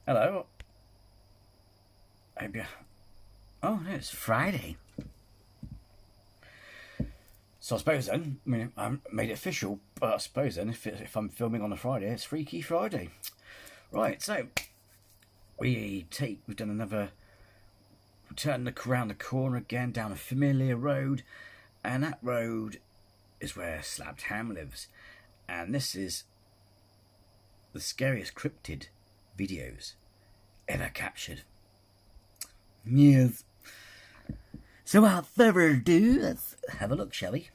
Hello. Oh, no, it's Friday. So I suppose then, I mean, I haven't made it official, but I suppose then if I'm filming on a Friday, it's Freaky Friday. Right, so we've done another turn around the corner again down a familiar road, and that road is where Slabbed Ham lives, and this is the scariest cryptid videos ever captured. Yes. So without further ado, let's have a look, shall we?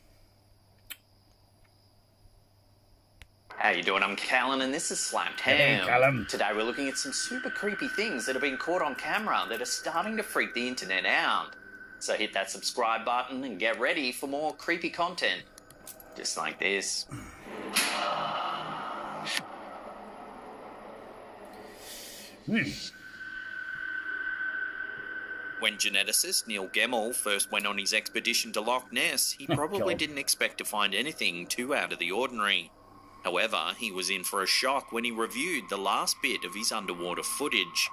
How you doing? I'm Callan and this is Slabbed Ham. Hey, Callum. Today we're looking at some super creepy things that have been caught on camera that are starting to freak the internet out. So hit that subscribe button and get ready for more creepy content. Just like this. When geneticist Neil Gemmell first went on his expedition to Loch Ness, he probably didn't expect to find anything too out of the ordinary. However, he was in for a shock when he reviewed the last bit of his underwater footage.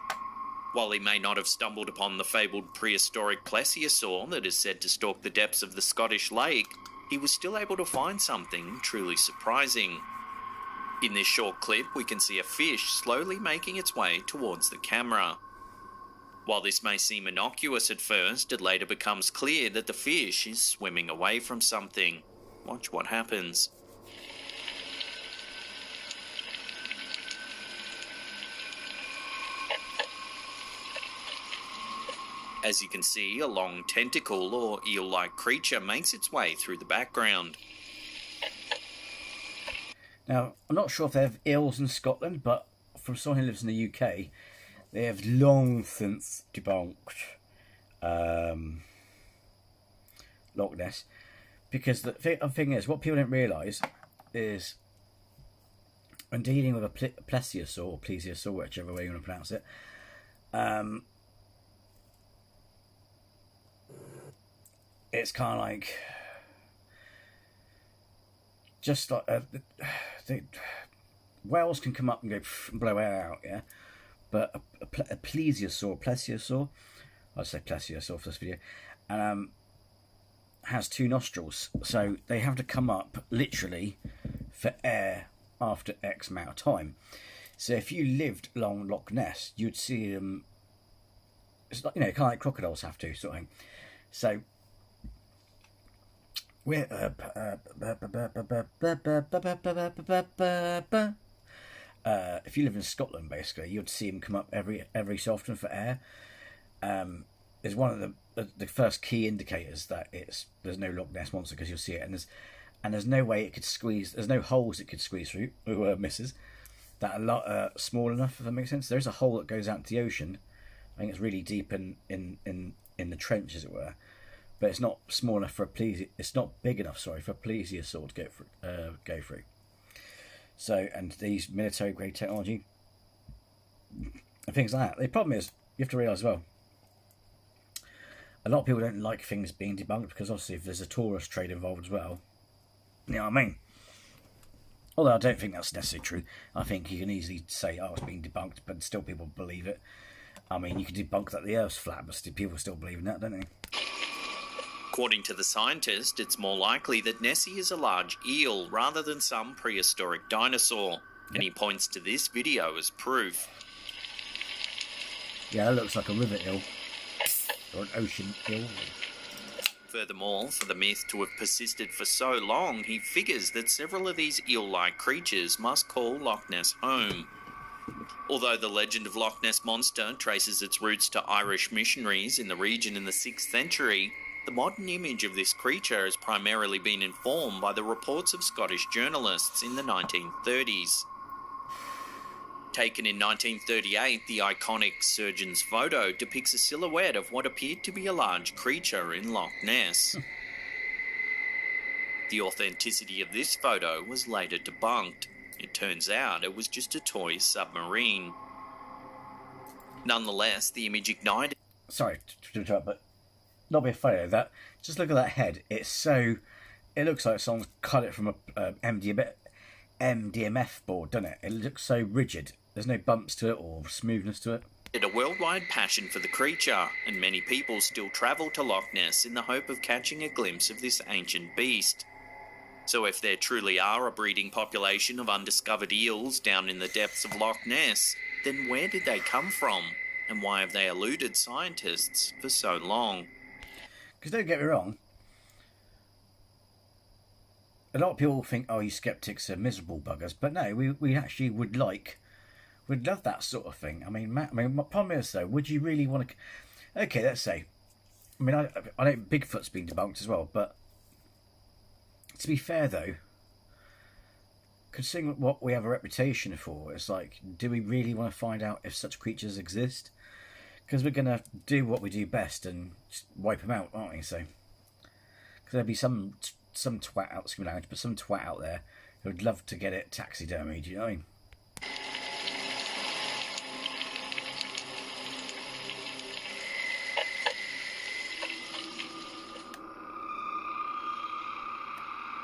While he may not have stumbled upon the fabled prehistoric plesiosaur that is said to stalk the depths of the Scottish lake, he was still able to find something truly surprising. In this short clip, we can see a fish slowly making its way towards the camera. While this may seem innocuous at first, it later becomes clear that the fish is swimming away from something. Watch what happens. As you can see, a long tentacle or eel-like creature makes its way through the background. Now, I'm not sure if they have eels in Scotland, but from someone who lives in the UK, they have long since debunked Loch Ness. Because the thing is, what people don't realise is when dealing with a plesiosaur, or plesiosaur, whichever way you want to pronounce it, it's kind of like just like whales can come up and go and blow air out, yeah. But a plesiosaur, I'll say plesiosaur for this video, has two nostrils, so they have to come up literally for air after X amount of time. So if you lived along Loch Ness, you'd see them. It's like, you know, kind of like crocodiles have to, sort of thing. So we're if you live in Scotland, basically, you'd see them come up every so often for air. Is one of the first key indicators that there's no Loch Ness monster, because you'll see it, and there's no way it could squeeze. There's no holes it could squeeze through. Misses that a lot small enough, if that makes sense. There's a hole that goes out into the ocean. I think it's really deep in the trench, as it were. But it's not small enough for it's not big enough, for a plesiosaur to go through. So, and these military grade technology and things like that. The problem is, you have to realise as well, a lot of people don't like things being debunked, because obviously if there's a tourist trade involved as well, you know what I mean? Although I don't think that's necessarily true. I think you can easily say, oh, it's being debunked, but still people believe it. I mean, you can debunk that the Earth's flat, but people still believe in that, don't they? According to the scientist, it's more likely that Nessie is a large eel rather than some prehistoric dinosaur, and he points to this video as proof. Yeah, that looks like a river eel, or an ocean eel. Furthermore, for the myth to have persisted for so long, he figures that several of these eel-like creatures must call Loch Ness home. Although the legend of Loch Ness Monster traces its roots to Irish missionaries in the region in the 6th century, the modern image of this creature has primarily been informed by the reports of Scottish journalists in the 1930s. Taken in 1938, the iconic Surgeon's photo depicts a silhouette of what appeared to be a large creature in Loch Ness. The authenticity of this photo was later debunked. It turns out it was just a toy submarine. Nonetheless, the image ignited... Sorry to interrupt, but not be funny, that just look at that head. It looks like someone's cut it from a MDMF board, doesn't it? It looks so rigid. There's no bumps to it or smoothness to it. It a worldwide passion for the creature, and many people still travel to Loch Ness in the hope of catching a glimpse of this ancient beast. So if there truly are a breeding population of undiscovered eels down in the depths of Loch Ness, then where did they come from? And why have they eluded scientists for so long? Because don't get me wrong, a lot of people think, oh, you skeptics are miserable buggers. But no, we actually would love that sort of thing. I mean, my problem is, though, would you really want to... Okay, let's say... I mean, I know Bigfoot's been debunked as well, but... To be fair, though, considering what we have a reputation for, it's like, do we really want to find out if such creatures exist? Because we're going to do what we do best and just wipe them out, aren't we? So, because there'll be some twat out, excuse me language, but some twat out there who would love to get it taxidermied, you know what I mean?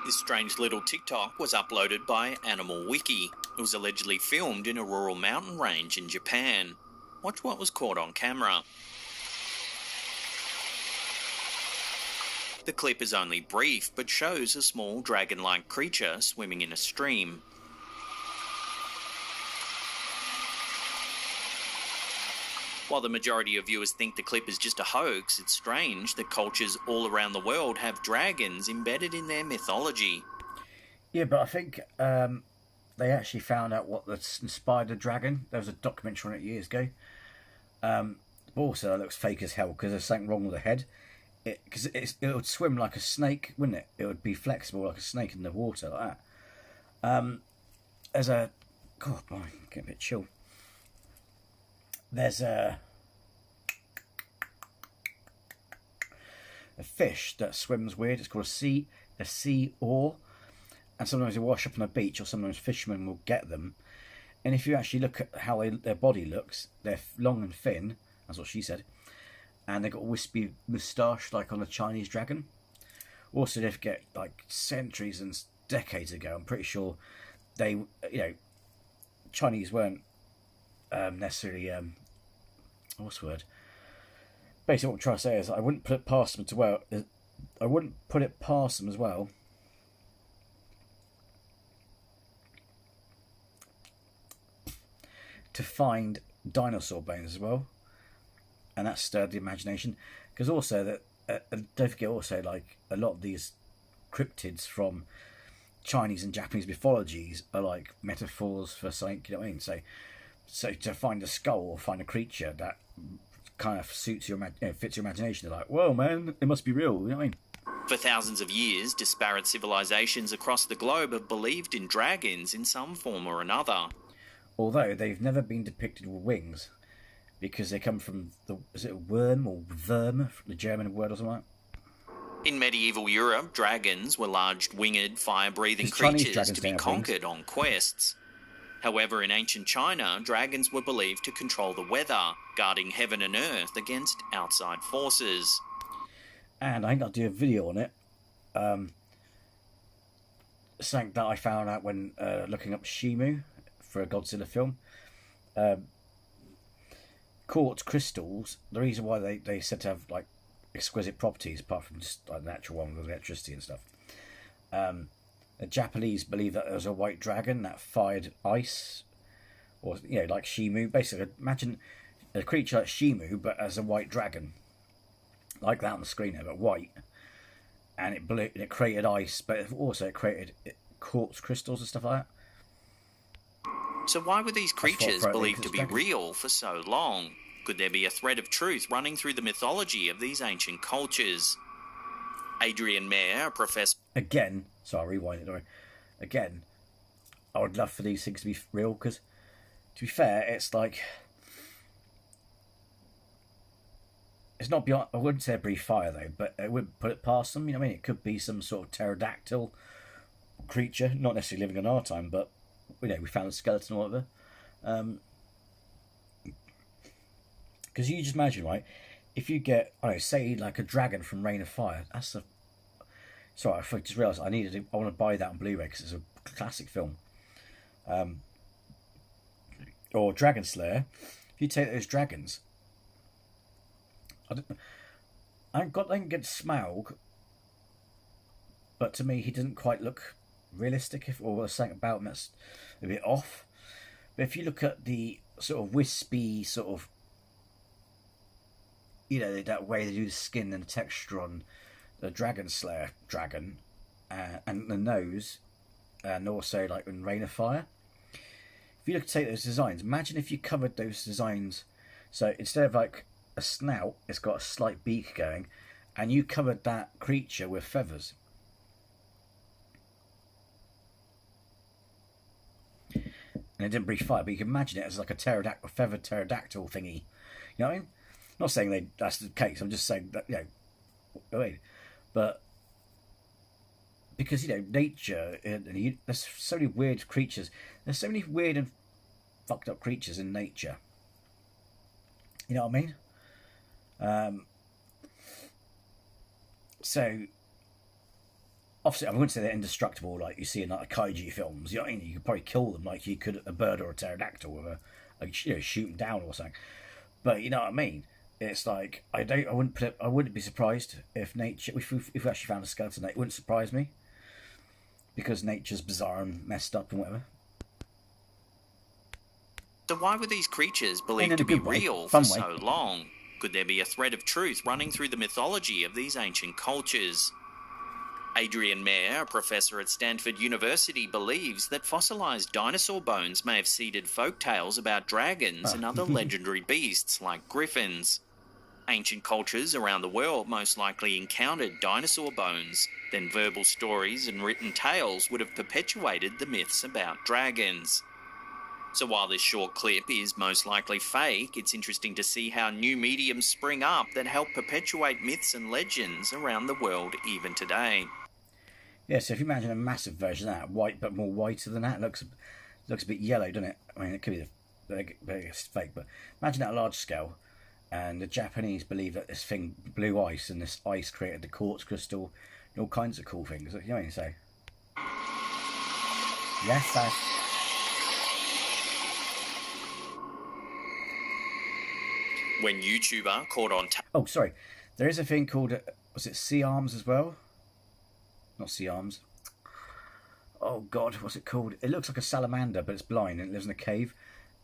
This strange little TikTok was uploaded by Animal Wiki. It was allegedly filmed in a rural mountain range in Japan. Watch what was caught on camera. The clip is only brief, but shows a small dragon-like creature swimming in a stream. While the majority of viewers think the clip is just a hoax, it's strange that cultures all around the world have dragons embedded in their mythology. Yeah, but I think they actually found out what inspired the dragon. There was a documentary on it years ago. But also, it looks fake as hell because there's something wrong with the head. Because it would swim like a snake, wouldn't it? It would be flexible like a snake in the water, like that. There's a... God, boy, I'm getting a bit chill. There's a fish that swims weird. It's called a sea oar, and sometimes they wash up on a beach, or sometimes fishermen will get them. And if you actually look at how their body looks, they're long and thin. That's what she said, and they've got a wispy moustache like on a Chinese dragon. Also, they get like centuries and decades ago. I'm pretty sure they, Chinese weren't necessarily what's the word? Basically, what I'm trying to say is I wouldn't put it past them as well. To find dinosaur bones as well, and that stirred the imagination. Because also that don't forget also like a lot of these cryptids from Chinese and Japanese mythologies are like metaphors for something. You know what I mean? So to find a skull or find a creature that kind of suits fits your imagination, they're like, whoa, man, it must be real. You know what I mean? For thousands of years, disparate civilizations across the globe have believed in dragons in some form or another. Although they've never been depicted with wings, because they come from is it worm or verm, the German word or something like that? In medieval Europe, dragons were large winged, fire-breathing creatures to be conquered on quests. However, in ancient China, dragons were believed to control the weather, guarding heaven and earth against outside forces. And I think I'll do a video on it. Something that I found out when looking up Shimu for a Godzilla film. Quartz crystals, the reason why they said to have like exquisite properties, apart from just like the natural one with electricity and stuff. The Japanese believe that there was a white dragon that fired ice, or like Shimu. Basically, imagine a creature like Shimu, but as a white dragon, like that on the screen there, but white, and it blew, and it created ice, but it created quartz crystals and stuff like that. So why were these creatures believed to be real for so long? Could there be a thread of truth running through the mythology of these ancient cultures? Adrian Mayer, a professor... Again, so I'll rewind it, again, I would love for these things to be real, because, to be fair, it's like... It's not beyond... I wouldn't say breathe fire, though, but I wouldn't put it past them, you know what I mean? It could be some sort of pterodactyl creature, not necessarily living in our time, but, we found a skeleton or whatever. Because you just imagine, right, if you get, say, like a dragon from Reign of Fire, that's a... Sorry, I just realised I want to buy that on Blu-ray because it's a classic film. or Dragon Slayer, if you take those dragons, I don't get Smaug, but to me he doesn't quite look realistic, or there's something about him that's a bit off. But if you look at the sort of wispy sort of, that way they do the skin and the texture on the Dragon Slayer dragon, and the nose, and also like in Rain of Fire. If you look take those designs, imagine if you covered those designs, so instead of like a snout, it's got a slight beak going, and you covered that creature with feathers. And it didn't breathe fire, but you can imagine it as like a feathered pterodactyl thingy. You know what I mean? I'm not saying that's the case. I'm just saying that, but because nature, and there's so many weird creatures. There's so many weird and fucked up creatures in nature. You know what I mean? So obviously, I wouldn't say they're indestructible like you see in like kaiju films. You know what I mean? You could probably kill them like you could a bird or a pterodactyl with shoot them down or something. But you know what I mean? It's like I wouldn't be surprised if nature, if we actually found a skeleton. It wouldn't surprise me because nature's bizarre and messed up and whatever. So why were these creatures believed to be real for so long? Could there be a thread of truth running through the mythology of these ancient cultures? Adrian Mayer, a professor at Stanford University, believes that fossilized dinosaur bones may have seeded folk tales about dragons and other legendary beasts like griffins. Ancient cultures around the world most likely encountered dinosaur bones, then verbal stories and written tales would have perpetuated the myths about dragons. So while this short clip is most likely fake, it's interesting to see how new mediums spring up that help perpetuate myths and legends around the world even today. Yeah, so if you imagine a massive version of that, white but more whiter than that, it looks a bit yellow, doesn't it? I mean, it could be the biggest fake, but imagine that large scale. And the Japanese believe that this thing blew ice, and this ice created the quartz crystal, and all kinds of cool things. You know what I mean? So, yes, When YouTuber caught on... Oh, sorry. There is a thing called... was it sea arms as well? Not sea arms. Oh, God. What's it called? It looks like a salamander, but it's blind, and it lives in a cave.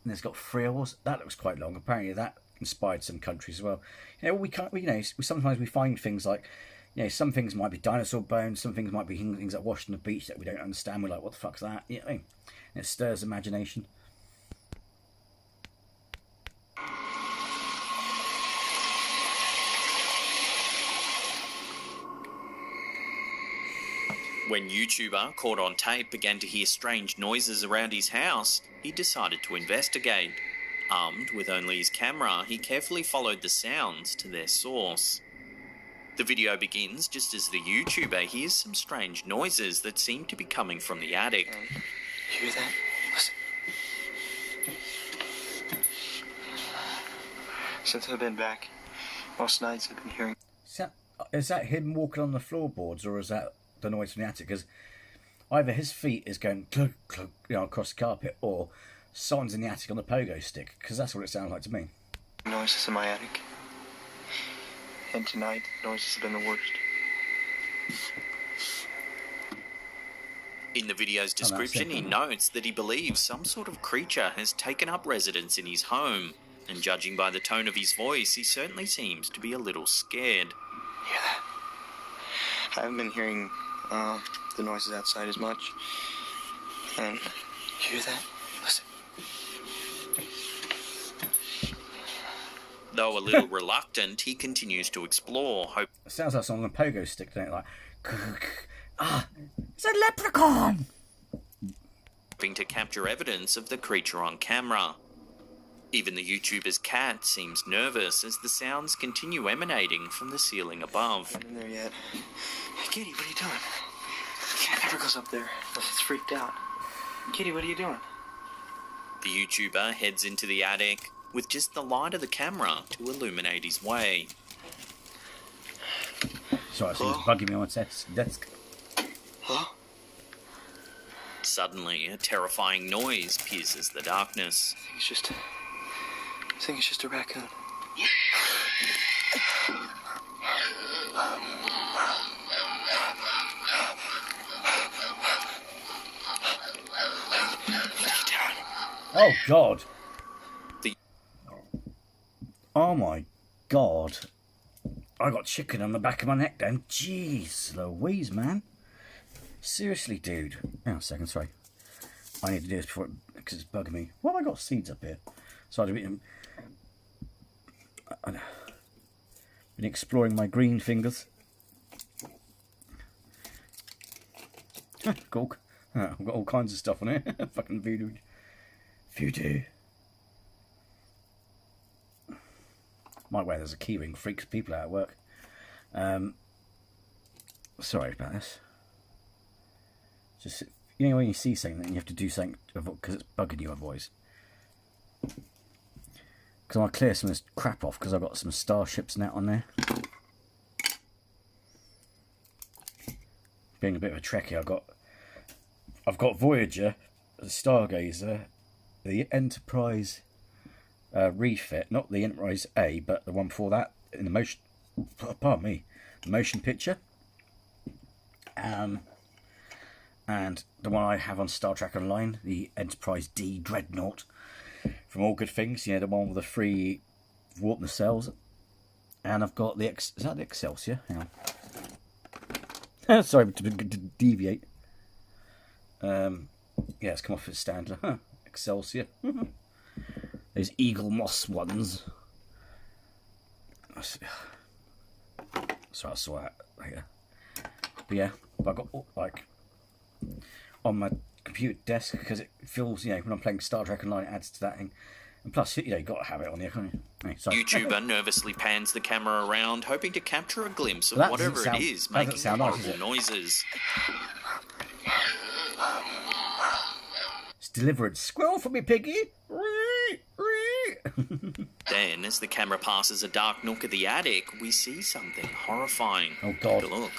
And it's got frills. That looks quite long. Apparently, that inspired some countries as well. Sometimes we find things like... some things might be dinosaur bones. Some things might be things that washed on the beach that we don't understand. We're like, what the fuck's that? You know what I mean? And it stirs imagination. When YouTuber caught on tape began to hear strange noises around his house, he decided to investigate. Armed with only his camera, he carefully followed the sounds to their source. The video begins just as the YouTuber hears some strange noises that seem to be coming from the attic. You hear that? Listen. Since I've been back, most nights I've been hearing... Is that him walking on the floorboards, or is that the noise from the attic? Because either his feet is going clunk, clunk, across the carpet, or someone's in the attic on the pogo stick, because that's what it sounds like to me. Noises in my attic. And tonight, noises have been the worst. In the video's description, he notes that he believes some sort of creature has taken up residence in his home, and judging by the tone of his voice, he certainly seems to be a little scared. Hear that? I haven't been hearing the noises outside as much. And you hear that? Listen. Though a little reluctant, he continues to explore, It sounds like someone on a pogo stick, don't it? Like, it's a leprechaun! hoping to capture evidence of the creature on camera. Even the YouTuber's cat seems nervous as the sounds continue emanating from the ceiling above. Not in there yet. Hey, Kitty, what are you doing? Cat never goes up there unless it's freaked out. Kitty, what are you doing? The YouTuber heads into the attic with just the light of the camera to illuminate his way. Sorry, someone's bugging me on my desk. Hello? Suddenly, a terrifying noise pierces the darkness. I think it's just a raccoon. Oh, God. The- Oh, my God. I got chicken on the back of my neck then. Jeez Louise, man. Seriously, dude. Hang on a second, sorry. I need to do this before because it's bugging me. Why have I got seeds up here? So I've been exploring my green fingers. Gawk. I've got all kinds of stuff on here. Fucking voodoo. Voodoo. Might wear there's a keyring, freaks people out at work. Sorry about this. Just, you know when you see something you have to do something because it's bugging you otherwise. Because I want to clear some of this crap off because I've got some starships net on there. Being a bit of a Trekkie, I've got Voyager, the Stargazer, the Enterprise refit, not the Enterprise A, but the one before that in the motion. Pardon me, the motion picture. And the one I have on Star Trek Online, the Enterprise D Dreadnought from All Good Things. You know, the one with the 3 warp nacelles. And I've got the is that the Excelsior? Hang on. Sorry to deviate. Yeah, it's come off its stand. Huh. Excelsior. Those Eagle Moss ones. So I'll sort that later. But yeah, I've got like on my computer desk because it feels, you know, when I'm playing Star Trek Online, it adds to that thing. And plus, you know, you've got to have it on there, can't you? Hey, YouTuber nervously pans the camera around, hoping to capture a glimpse of Well, whatever it is making horrible noises. It's Deliverance. Squirrel for me, piggy! Then, as the camera passes a dark nook of the attic, we see something horrifying. Oh, God. Take a look.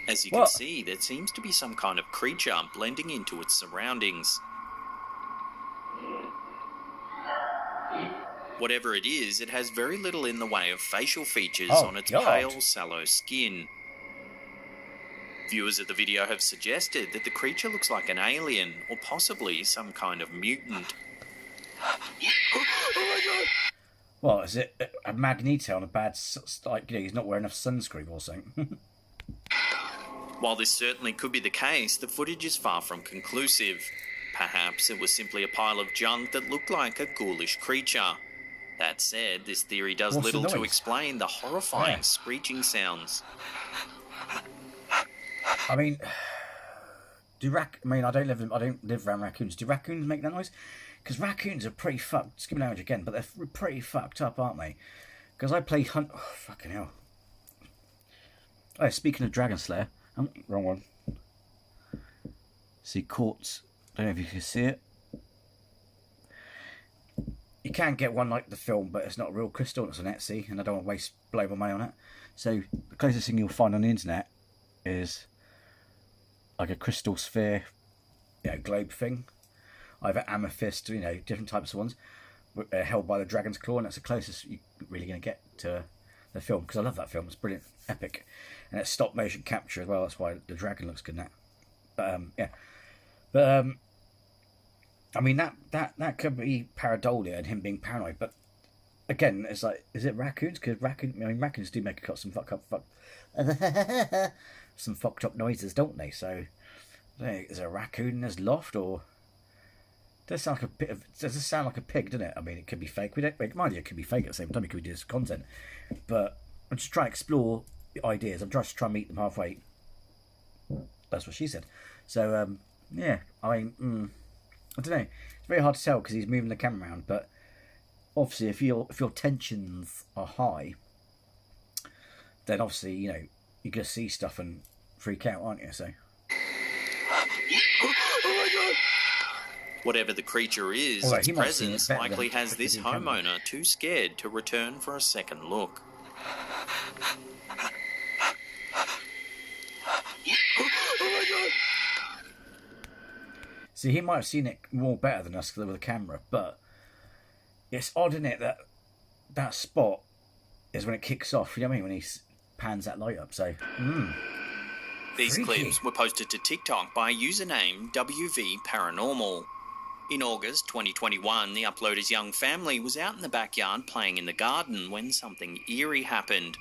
As you can see, there seems to be some kind of creature blending into its surroundings. Whatever it is, it has very little in the way of facial features on its pale, sallow skin. Viewers of the video have suggested that the creature looks like an alien, or possibly some kind of mutant. Oh my God! Well, is it a Magneto on a bad, like, you know, he's not wearing enough sunscreen or something? While this certainly could be the case, the footage is far from conclusive. Perhaps it was simply a pile of junk that looked like a ghoulish creature. That said, this theory does little to explain the horrifying screeching sounds. I mean, I don't live around raccoons. Do raccoons make that noise? Because raccoons are pretty fucked. Excuse me language again, but they're pretty fucked up, aren't they? Because I play hunt. Oh, fucking hell. Oh, speaking of Dragon Slayer, wrong one. See quartz. Don't know if you can see it. You can get one like the film, but it's not a real crystal. It's on Etsy, and I don't want to waste blow my money on it. So the closest thing you'll find on the internet is like a crystal sphere, you know, globe thing. Either amethyst, you know, different types of ones held by the dragon's claw, and that's the closest you're really going to get to the film. Because I love that film; it's brilliant, epic, and it's stop motion capture as well. That's why the dragon looks good in that. But yeah, but I mean that could be pareidolia and him being paranoid. But again, it's like, is it raccoons? Because raccoons do make some some fucked up noises, don't they? So, is it a raccoon in his loft, or does it sound like a pig, doesn't it? I mean, it could be fake. Mind you, it could be fake at the same time. It could be just content. But I'm just trying to explore the ideas. I'm just trying to meet them halfway. That's what she said. So yeah, I mean, I don't know. It's very hard to tell because he's moving the camera around. But obviously, if your tensions are high, then obviously, you know, you're gonna see stuff and freak out, aren't you? So. Oh my God! Whatever the creature is, Alright, its he might have seen it presence better likely than has this the camera. homeowner too scared to return for a second look. See, he might have seen it more better than us with a camera, but it's odd, isn't it, that that spot is when it kicks off, you know what I mean, when he pans that light up, so, These freaky. clips were posted to TikTok by a username WV Paranormal. In August 2021, the uploader's young family was out in the backyard playing in the garden when something eerie happened.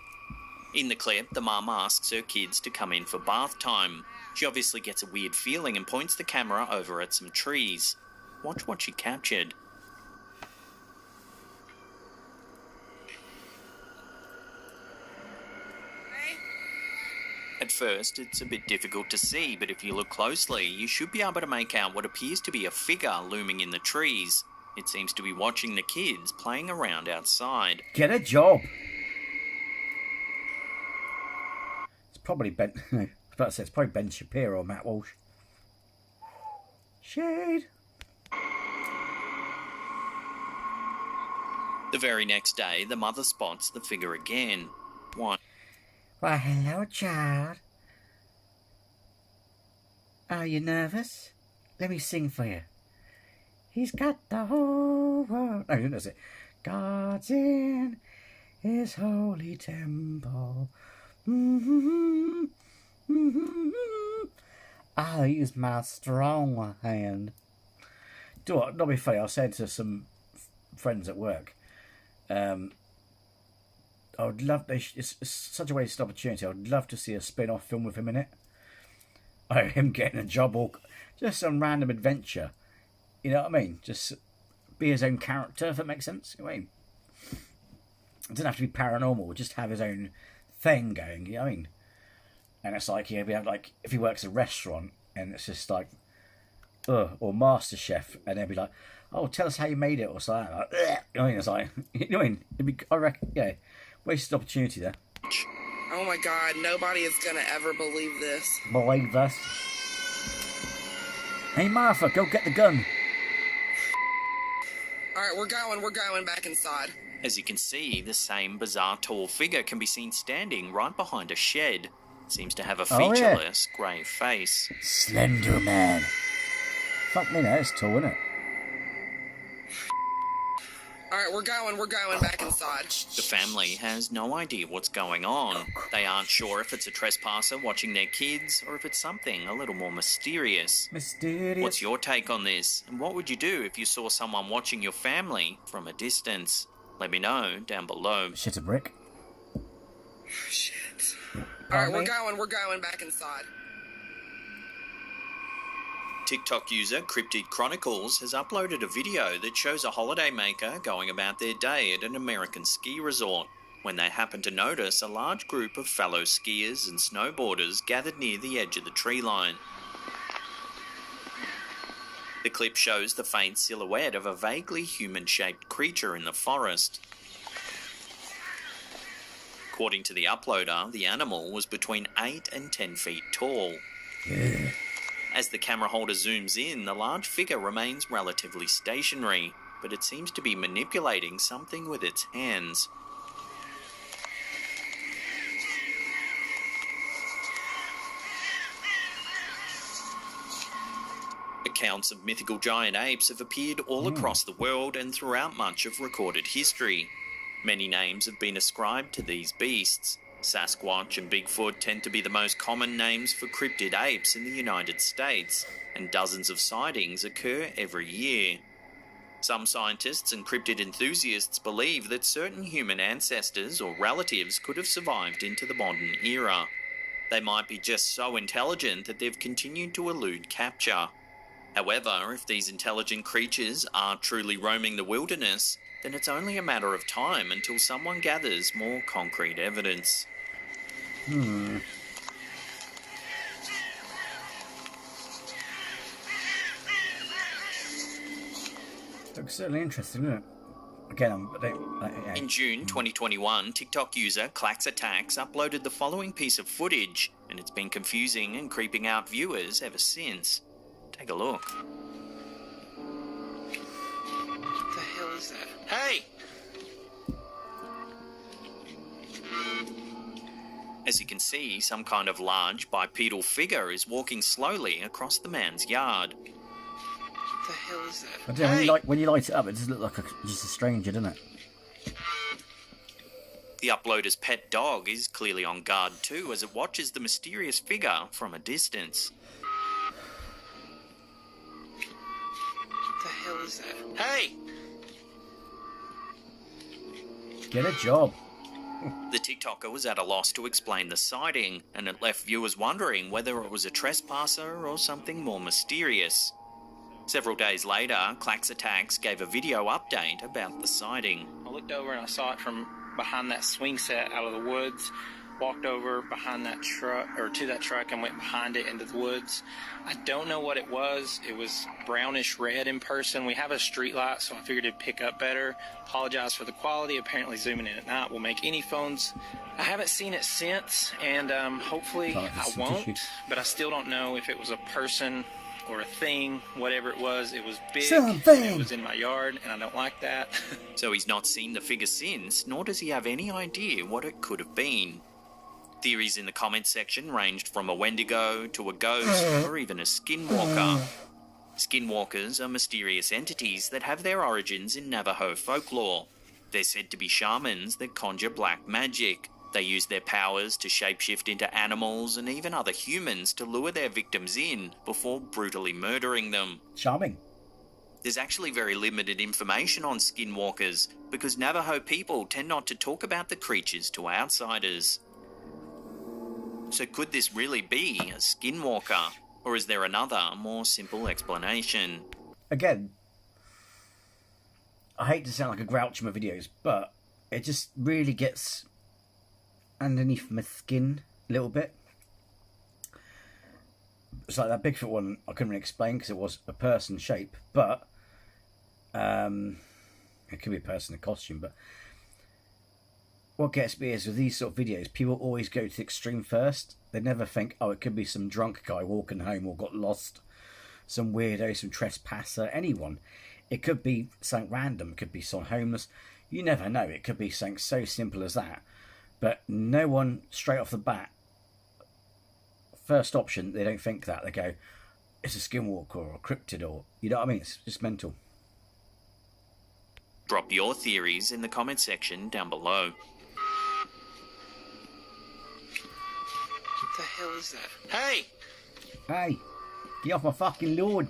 In the clip, the mum asks her kids to come in for bath time. She obviously gets a weird feeling and points the camera over at some trees. Watch what she captured. At first, it's a bit difficult to see, but if you look closely, you should be able to make out what appears to be a figure looming in the trees. It seems to be watching the kids playing around outside. Get a job! It's probably Ben... I was about to say, it's probably Ben Shapiro or Matt Walsh. Shade! The very next day, the mother spots the figure again. One. Why, hello, child. Are you nervous? Let me sing for you. He's got the whole world. No, that's it. God's in his holy temple. Mm-hmm. Mm-hmm. I'll use my strong hand. Do what? Not be funny. I was saying to some friends at work. I would love. It's such a wasted opportunity. I would love to see a spin-off film with him in it. Or him getting a job, or just some random adventure. You know what I mean? Just be his own character, if that makes sense. You know what I mean? It doesn't have to be paranormal. Just have his own thing going. You know what I mean? And it's like, yeah, we have like if he works a restaurant, and it's just like, or MasterChef, and they'll be like, oh, tell us how you made it, or something. Like, you know what I mean? It's like, you know what I mean? It'd be, I reckon, yeah, wasted opportunity there. Oh my god, nobody is gonna ever believe this. Believe this. Hey Martha, go get the gun. Alright, we're going back inside. As you can see, the same bizarre tall figure can be seen standing right behind a shed. It seems to have a featureless grey face. Slender Man. Fuck me, now it's tall, isn't it? Alright, we're going back inside. The family has no idea what's going on. They aren't sure if it's a trespasser watching their kids or if it's something a little more mysterious. Mysterious. What's your take on this? And what would you do if you saw someone watching your family from a distance? Let me know down below. Shit a brick. Shit. Alright, we're going back inside. TikTok user Cryptid Chronicles has uploaded a video that shows a holidaymaker going about their day at an American ski resort when they happen to notice a large group of fellow skiers and snowboarders gathered near the edge of the tree line. The clip shows the faint silhouette of a vaguely human-shaped creature in the forest. According to the uploader, the animal was between 8 and 10 feet tall. Yeah. As the camera holder zooms in, the large figure remains relatively stationary, but it seems to be manipulating something with its hands. Accounts of mythical giant apes have appeared all across the world and throughout much of recorded history. Many names have been ascribed to these beasts. Sasquatch and Bigfoot tend to be the most common names for cryptid apes in the United States, and dozens of sightings occur every year. Some scientists and cryptid enthusiasts believe that certain human ancestors or relatives could have survived into the modern era. They might be just so intelligent that they've continued to elude capture. However, if these intelligent creatures are truly roaming the wilderness, then it's only a matter of time until someone gathers more concrete evidence. Looks certainly interesting, doesn't it? Again, In June 2021, TikTok user Clax Attacks uploaded the following piece of footage, and it's been confusing and creeping out viewers ever since. Take a look. is that? Hey! As you can see, some kind of large bipedal figure is walking slowly across the man's yard. What the hell is that? I don't know, when you light it up, it does look like just a stranger, doesn't it? The uploader's pet dog is clearly on guard too as it watches the mysterious figure from a distance. What the hell is that? Hey! Get a job. The TikToker was at a loss to explain the sighting, and it left viewers wondering whether it was a trespasser or something more mysterious. Several days later, Clax Attacks gave a video update about the sighting. I looked over and I saw it from behind that swing set out of the woods. Walked over behind that truck, or to that truck, and went behind it into the woods. I don't know what it was. It was brownish red in person. We have a street light, so I figured it'd pick up better. Apologize for the quality. Apparently zooming in at night will make any phones. I haven't seen it since, and hopefully I won't, but I still don't know if it was a person or a thing. Whatever it was big. Something. It was in my yard, and I don't like that. So he's not seen the figure since, nor does he have any idea what it could have been. Theories in the comments section ranged from a Wendigo to a ghost or even a skinwalker. Skinwalkers are mysterious entities that have their origins in Navajo folklore. They're said to be shamans that conjure black magic. They use their powers to shapeshift into animals and even other humans to lure their victims in before brutally murdering them. Charming. There's actually very limited information on skinwalkers because Navajo people tend not to talk about the creatures to outsiders. So could this really be a skinwalker? Or is there another, more simple explanation? Again, I hate to sound like a grouch in my videos, but it just really gets underneath my skin a little bit. It's like that Bigfoot one I couldn't really explain because it was a person shape, but it could be a person in costume, but what gets me is with these sort of videos, people always go to the extreme first. They never think, oh, it could be some drunk guy walking home or got lost, some weirdo, some trespasser, anyone. It could be something random. It could be someone homeless. You never know. It could be something so simple as that. But no one, straight off the bat, first option, they don't think that. They go, it's a skinwalker or a cryptid or, you know what I mean? It's just mental. Drop your theories in the comment section down below. What the hell is that? Hey! Hey, get off my fucking lawn.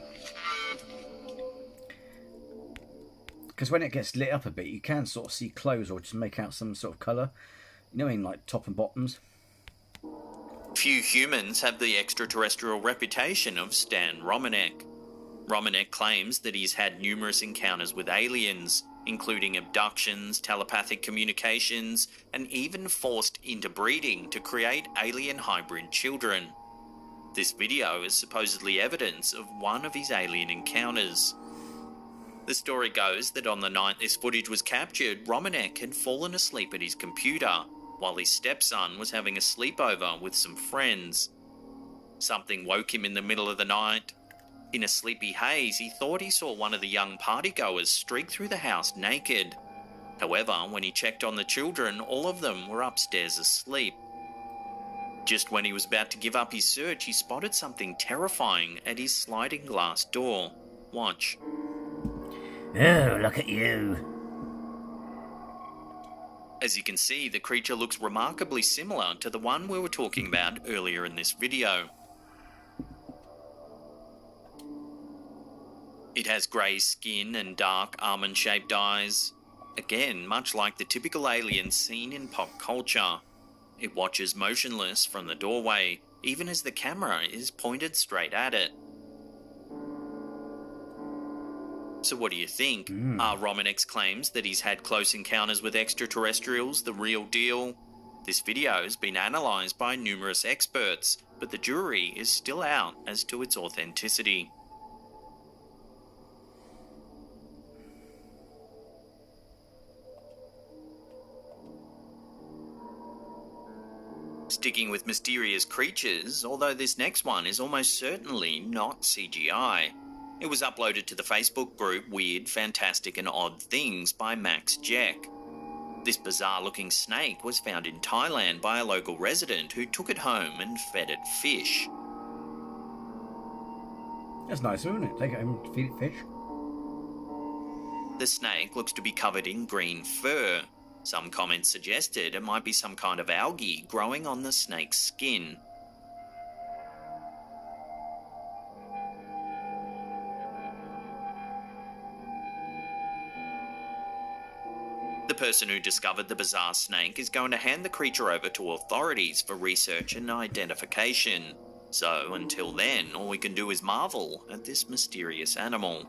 Because when it gets lit up a bit, you can sort of see clothes or just make out some sort of colour. You know what I mean, like top and bottoms. Few humans have the extraterrestrial reputation of Stan Romanek. Romanek claims that he's had numerous encounters with aliens, including abductions, telepathic communications, and even forced interbreeding to create alien hybrid children. This video is supposedly evidence of one of his alien encounters. The story goes that on the night this footage was captured, Romanek had fallen asleep at his computer, while his stepson was having a sleepover with some friends. Something woke him in the middle of the night. In a sleepy haze, he thought he saw one of the young partygoers streak through the house naked. However, when he checked on the children, all of them were upstairs asleep. Just when he was about to give up his search, he spotted something terrifying at his sliding glass door. Watch. Oh, look at you. As you can see, the creature looks remarkably similar to the one we were talking about earlier in this video. It has grey skin and dark almond-shaped eyes. Again, much like the typical aliens seen in pop culture. It watches motionless from the doorway, even as the camera is pointed straight at it. So what do you think? Are Romanek's claims that he's had close encounters with extraterrestrials the real deal? This video has been analysed by numerous experts, but the jury is still out as to its authenticity. Sticking with mysterious creatures, although this next one is almost certainly not CGI. It was uploaded to the Facebook group Weird, Fantastic and Odd Things by Max Jack. This bizarre-looking snake was found in Thailand by a local resident who took it home and fed it fish. That's nice, isn't it? Take it home and feed it fish. The snake looks to be covered in green fur. Some comments suggested it might be some kind of algae growing on the snake's skin. The person who discovered the bizarre snake is going to hand the creature over to authorities for research and identification. So, until then, all we can do is marvel at this mysterious animal.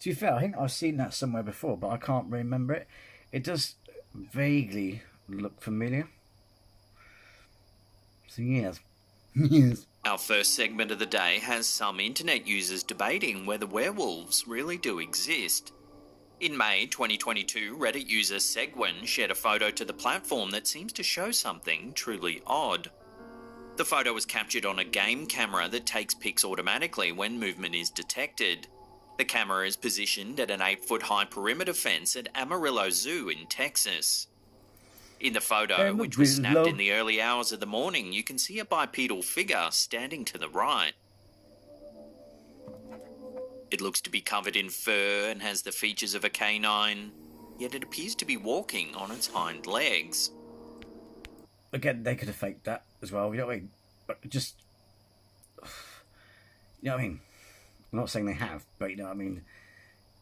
To be fair, I think I've seen that somewhere before, but I can't remember it. It does vaguely look familiar. So yes. Yes. Our first segment of the day has some internet users debating whether werewolves really do exist. In May 2022, Reddit user Segwin shared a photo to the platform that seems to show something truly odd. The photo was captured on a game camera that takes pics automatically when movement is detected. The camera is positioned at an 8-foot-high perimeter fence at Amarillo Zoo in Texas. In the photo, which was snapped in the early hours of the morning, you can see a bipedal figure standing to the right. It looks to be covered in fur and has the features of a canine, yet it appears to be walking on its hind legs. Again, they could have faked that as well, you know what I mean? But just... You know what I mean? I'm not saying they have, but you know what I mean?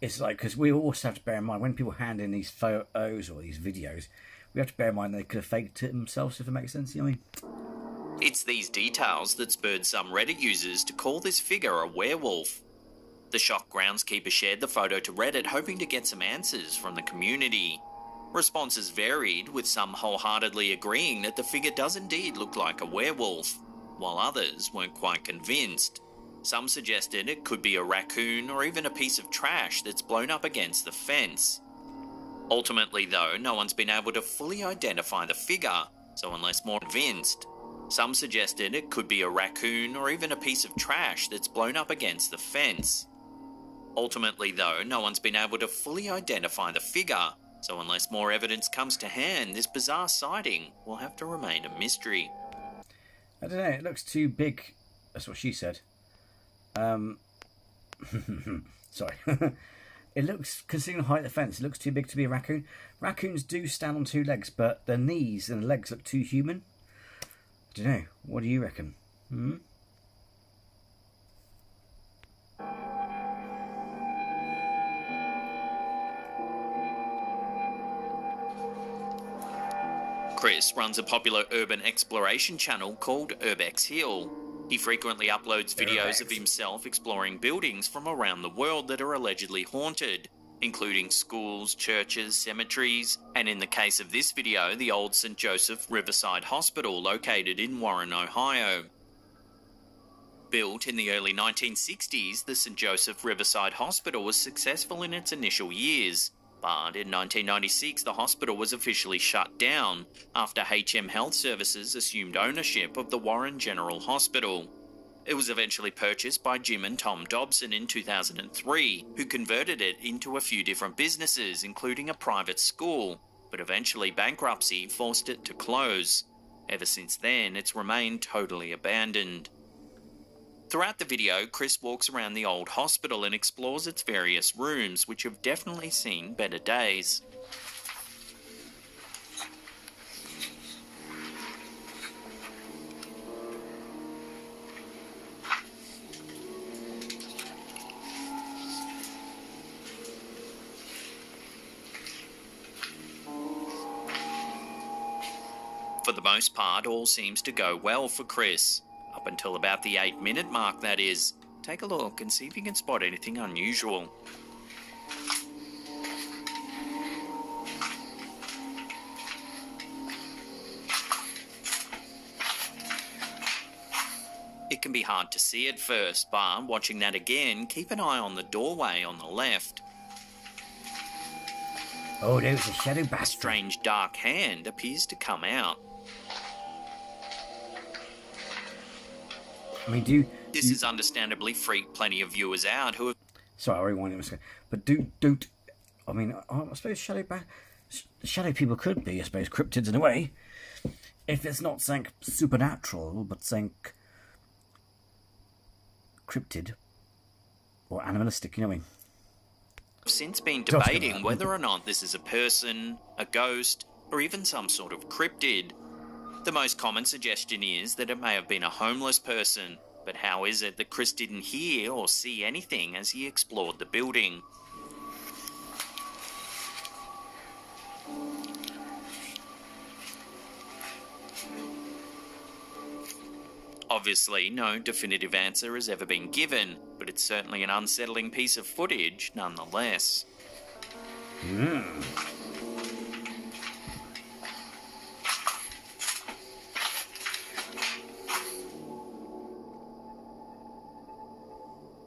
It's like, because we also have to bear in mind, when people hand in these photos or these videos, we have to bear in mind they could have faked it themselves, if it makes sense, you know what I mean? It's these details that spurred some Reddit users to call this figure a werewolf. The shocked groundskeeper shared the photo to Reddit, hoping to get some answers from the community. Responses varied, with some wholeheartedly agreeing that the figure does indeed look like a werewolf, while others weren't quite convinced. Some suggested it could be a raccoon or even a piece of trash that's blown up against the fence. Ultimately, though, no one's been able to fully identify the figure, so unless more convinced, some suggested it could be a raccoon or even a piece of trash that's blown up against the fence. Ultimately, though, no one's been able to fully identify the figure, so unless more evidence comes to hand, this bizarre sighting will have to remain a mystery. I don't know, it looks too big. That's what she said. Sorry. It looks, considering the height of the fence, it looks too big to be a raccoon. Raccoons do stand on two legs, but their knees and legs look too human. I don't know. What do you reckon? Chris runs a popular urban exploration channel called Urbex Hill. He frequently uploads videos of himself exploring buildings from around the world that are allegedly haunted, including schools, churches, cemeteries, and in the case of this video, the old St. Joseph Riverside Hospital located in Warren, Ohio. Built in the early 1960s, the St. Joseph Riverside Hospital was successful in its initial years, but in 1996 the hospital was officially shut down after HM Health Services assumed ownership of the Warren General Hospital. It was eventually purchased by Jim and Tom Dobson in 2003, who converted it into a few different businesses, including a private school, but eventually bankruptcy forced it to close. Ever since then, it's remained totally abandoned. Throughout the video, Chris walks around the old hospital and explores its various rooms, which have definitely seen better days. For the most part, all seems to go well for Chris. Up until about the 8-minute mark, that is. Take a look and see if you can spot anything unusual. It can be hard to see at first, but watching that again, keep an eye on the doorway on the left. Oh, there's a shadow A bastard. strange dark hand appears to come out. I mean, This has understandably freaked plenty of viewers out who have... Sorry, I'll rewind it a second. But don't... I mean, I suppose shadow people could be, I suppose, cryptids in a way. If it's not something supernatural, but something cryptid or animalistic, you know what I mean? since been Just debating about. whether or not this is a person, a ghost, or even some sort of cryptid. The most common suggestion is that it may have been a homeless person, but how is it that Chris didn't hear or see anything as he explored the building? Obviously, no definitive answer has ever been given, but it's certainly an unsettling piece of footage nonetheless.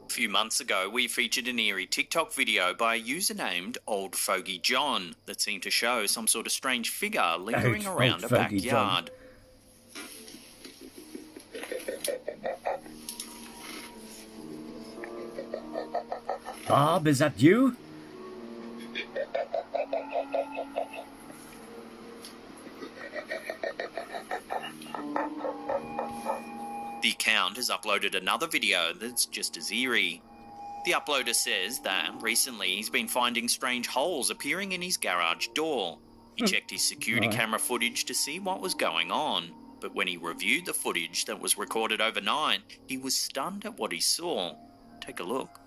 A few months ago, we featured an eerie TikTok video by a user named Old Fogey John that seemed to show some sort of strange figure lingering Old around a Fogey John. backyard. Bob, is that you? The account has uploaded another video that's just as eerie. The uploader says that recently he's been finding strange holes appearing in his garage door. He checked his security Right. camera footage to see what was going on, but when he reviewed the footage that was recorded overnight, he was stunned at what he saw. Take a look.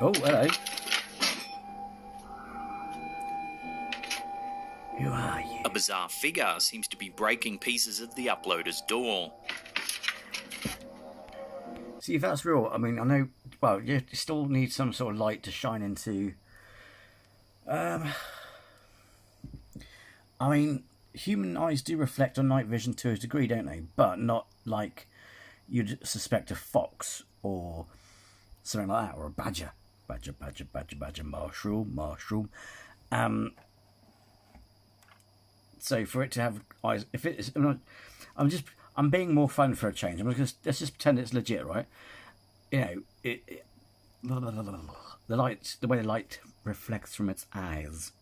Oh, hello. Who are you? A bizarre figure seems to be breaking pieces of the uploader's door. See, if that's real, I mean, I know, well, you still need some sort of light to shine into. I mean, human eyes do reflect on night vision to a degree, don't they? But not like you'd suspect a fox or something like that, or a badger. Badger, mushroom. So for it to have eyes, if it is, I'm being more fun for a change. Let's just pretend it's legit, right? You know, the light, the way the light reflects from its eyes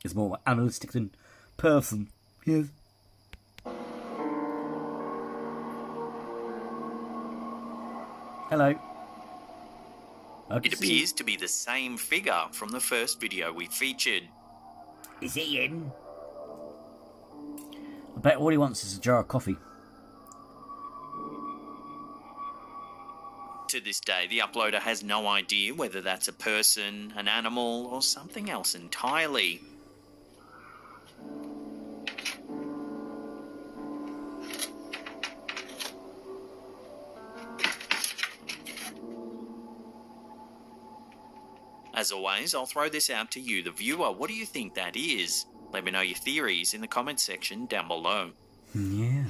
is more animalistic than person. Yes. Hello. It appears to be the same figure from the first video we featured. Is he in? I bet all he wants is a jar of coffee. To this day, the uploader has no idea whether that's a person, an animal, or something else entirely. As always, I'll throw this out to you, the viewer. What do you think that is? Let me know your theories in the comments section down below. Yeah.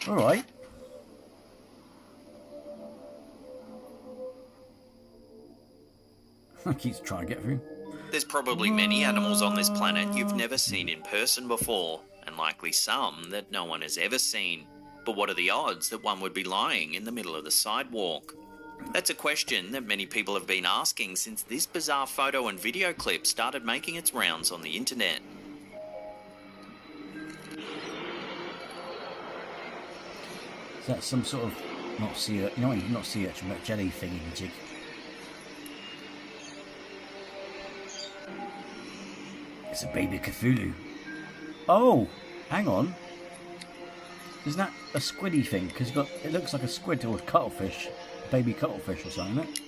Alright. I keep trying to get through. There's probably many animals on this planet you've never seen in person before, and likely some that no one has ever seen. But what are the odds that one would be lying in the middle of the sidewalk? That's a question that many people have been asking since this bizarre photo and video clip started making its rounds on the internet. Is that some sort of not sea urchin, not sea urchin, but jelly thingy jig? It's a baby Cthulhu. Oh, hang on. Isn't that a squiddy thing? Because it looks like a squid or a cuttlefish, baby cuttlefish or something. Isn't it?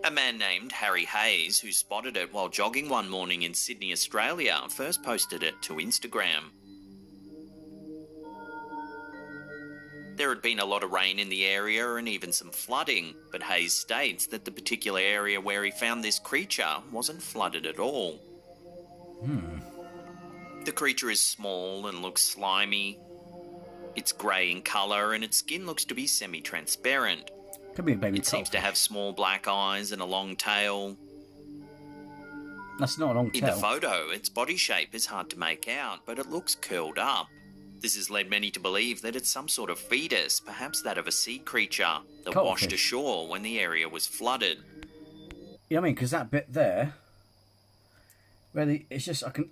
A man named Harry Hayes, who spotted it while jogging one morning in Sydney, Australia, first posted it to Instagram. There had been a lot of rain in the area and even some flooding, but Hayes states that the particular area where he found this creature wasn't flooded at all. The creature is small and looks slimy. It's grey in colour and its skin looks to be semi-transparent. Could be a baby It seems to cuttlefish. have small black eyes and a long tail. That's not a long In tail. the photo, its body shape is hard to make out, but it looks curled up. This has led many to believe that it's some sort of fetus, perhaps that of a sea creature, that washed Cuttlefish. ashore when the area was flooded. You know what I mean? Because that bit there, where it's just I think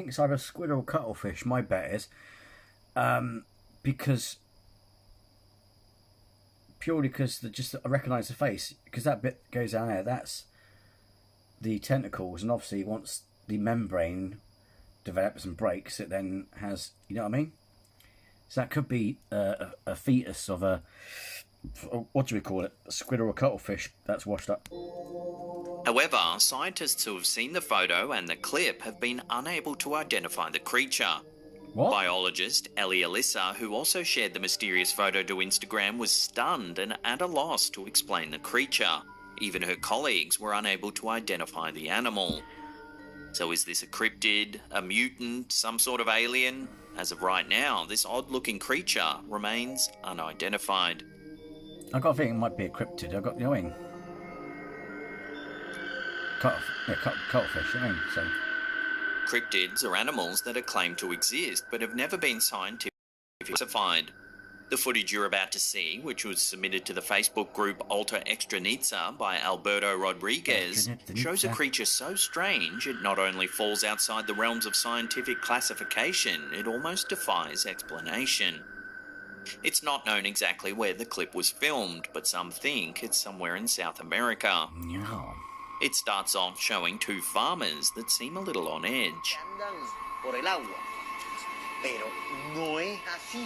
it's either a squid or a cuttlefish. My bet is, because purely because I recognise the face, because that bit goes down there. That's the tentacles, and obviously once the membrane develops and breaks, it then has, you know what I mean? So that could be a fetus of a, what do we call it, a squid or a cuttlefish that's washed up. However, scientists who have seen the photo and the clip have been unable to identify the creature. What? Biologist Ellie Alyssa, who also shared the mysterious photo to Instagram, was stunned and at a loss to explain the creature. Even her colleagues were unable to identify the animal. So is this a cryptid, a mutant, some sort of alien? As of right now, this odd-looking creature remains unidentified. I've got a feeling it might be a cryptid. I've got, you know what I mean? Cuttlefish, you know what I mean? So, Cryptids are animals that are claimed to exist but have never been scientifically classified. The footage you're about to see, which was submitted to the Facebook group Alter Extranitza by Alberto Rodriguez, shows a creature so strange it not only falls outside the realms of scientific classification, it almost defies explanation. It's not known exactly where the clip was filmed, but some think it's somewhere in South America. yeah. It starts off showing two farmers that seem a little on edge. Andan por el agua, pero no es así.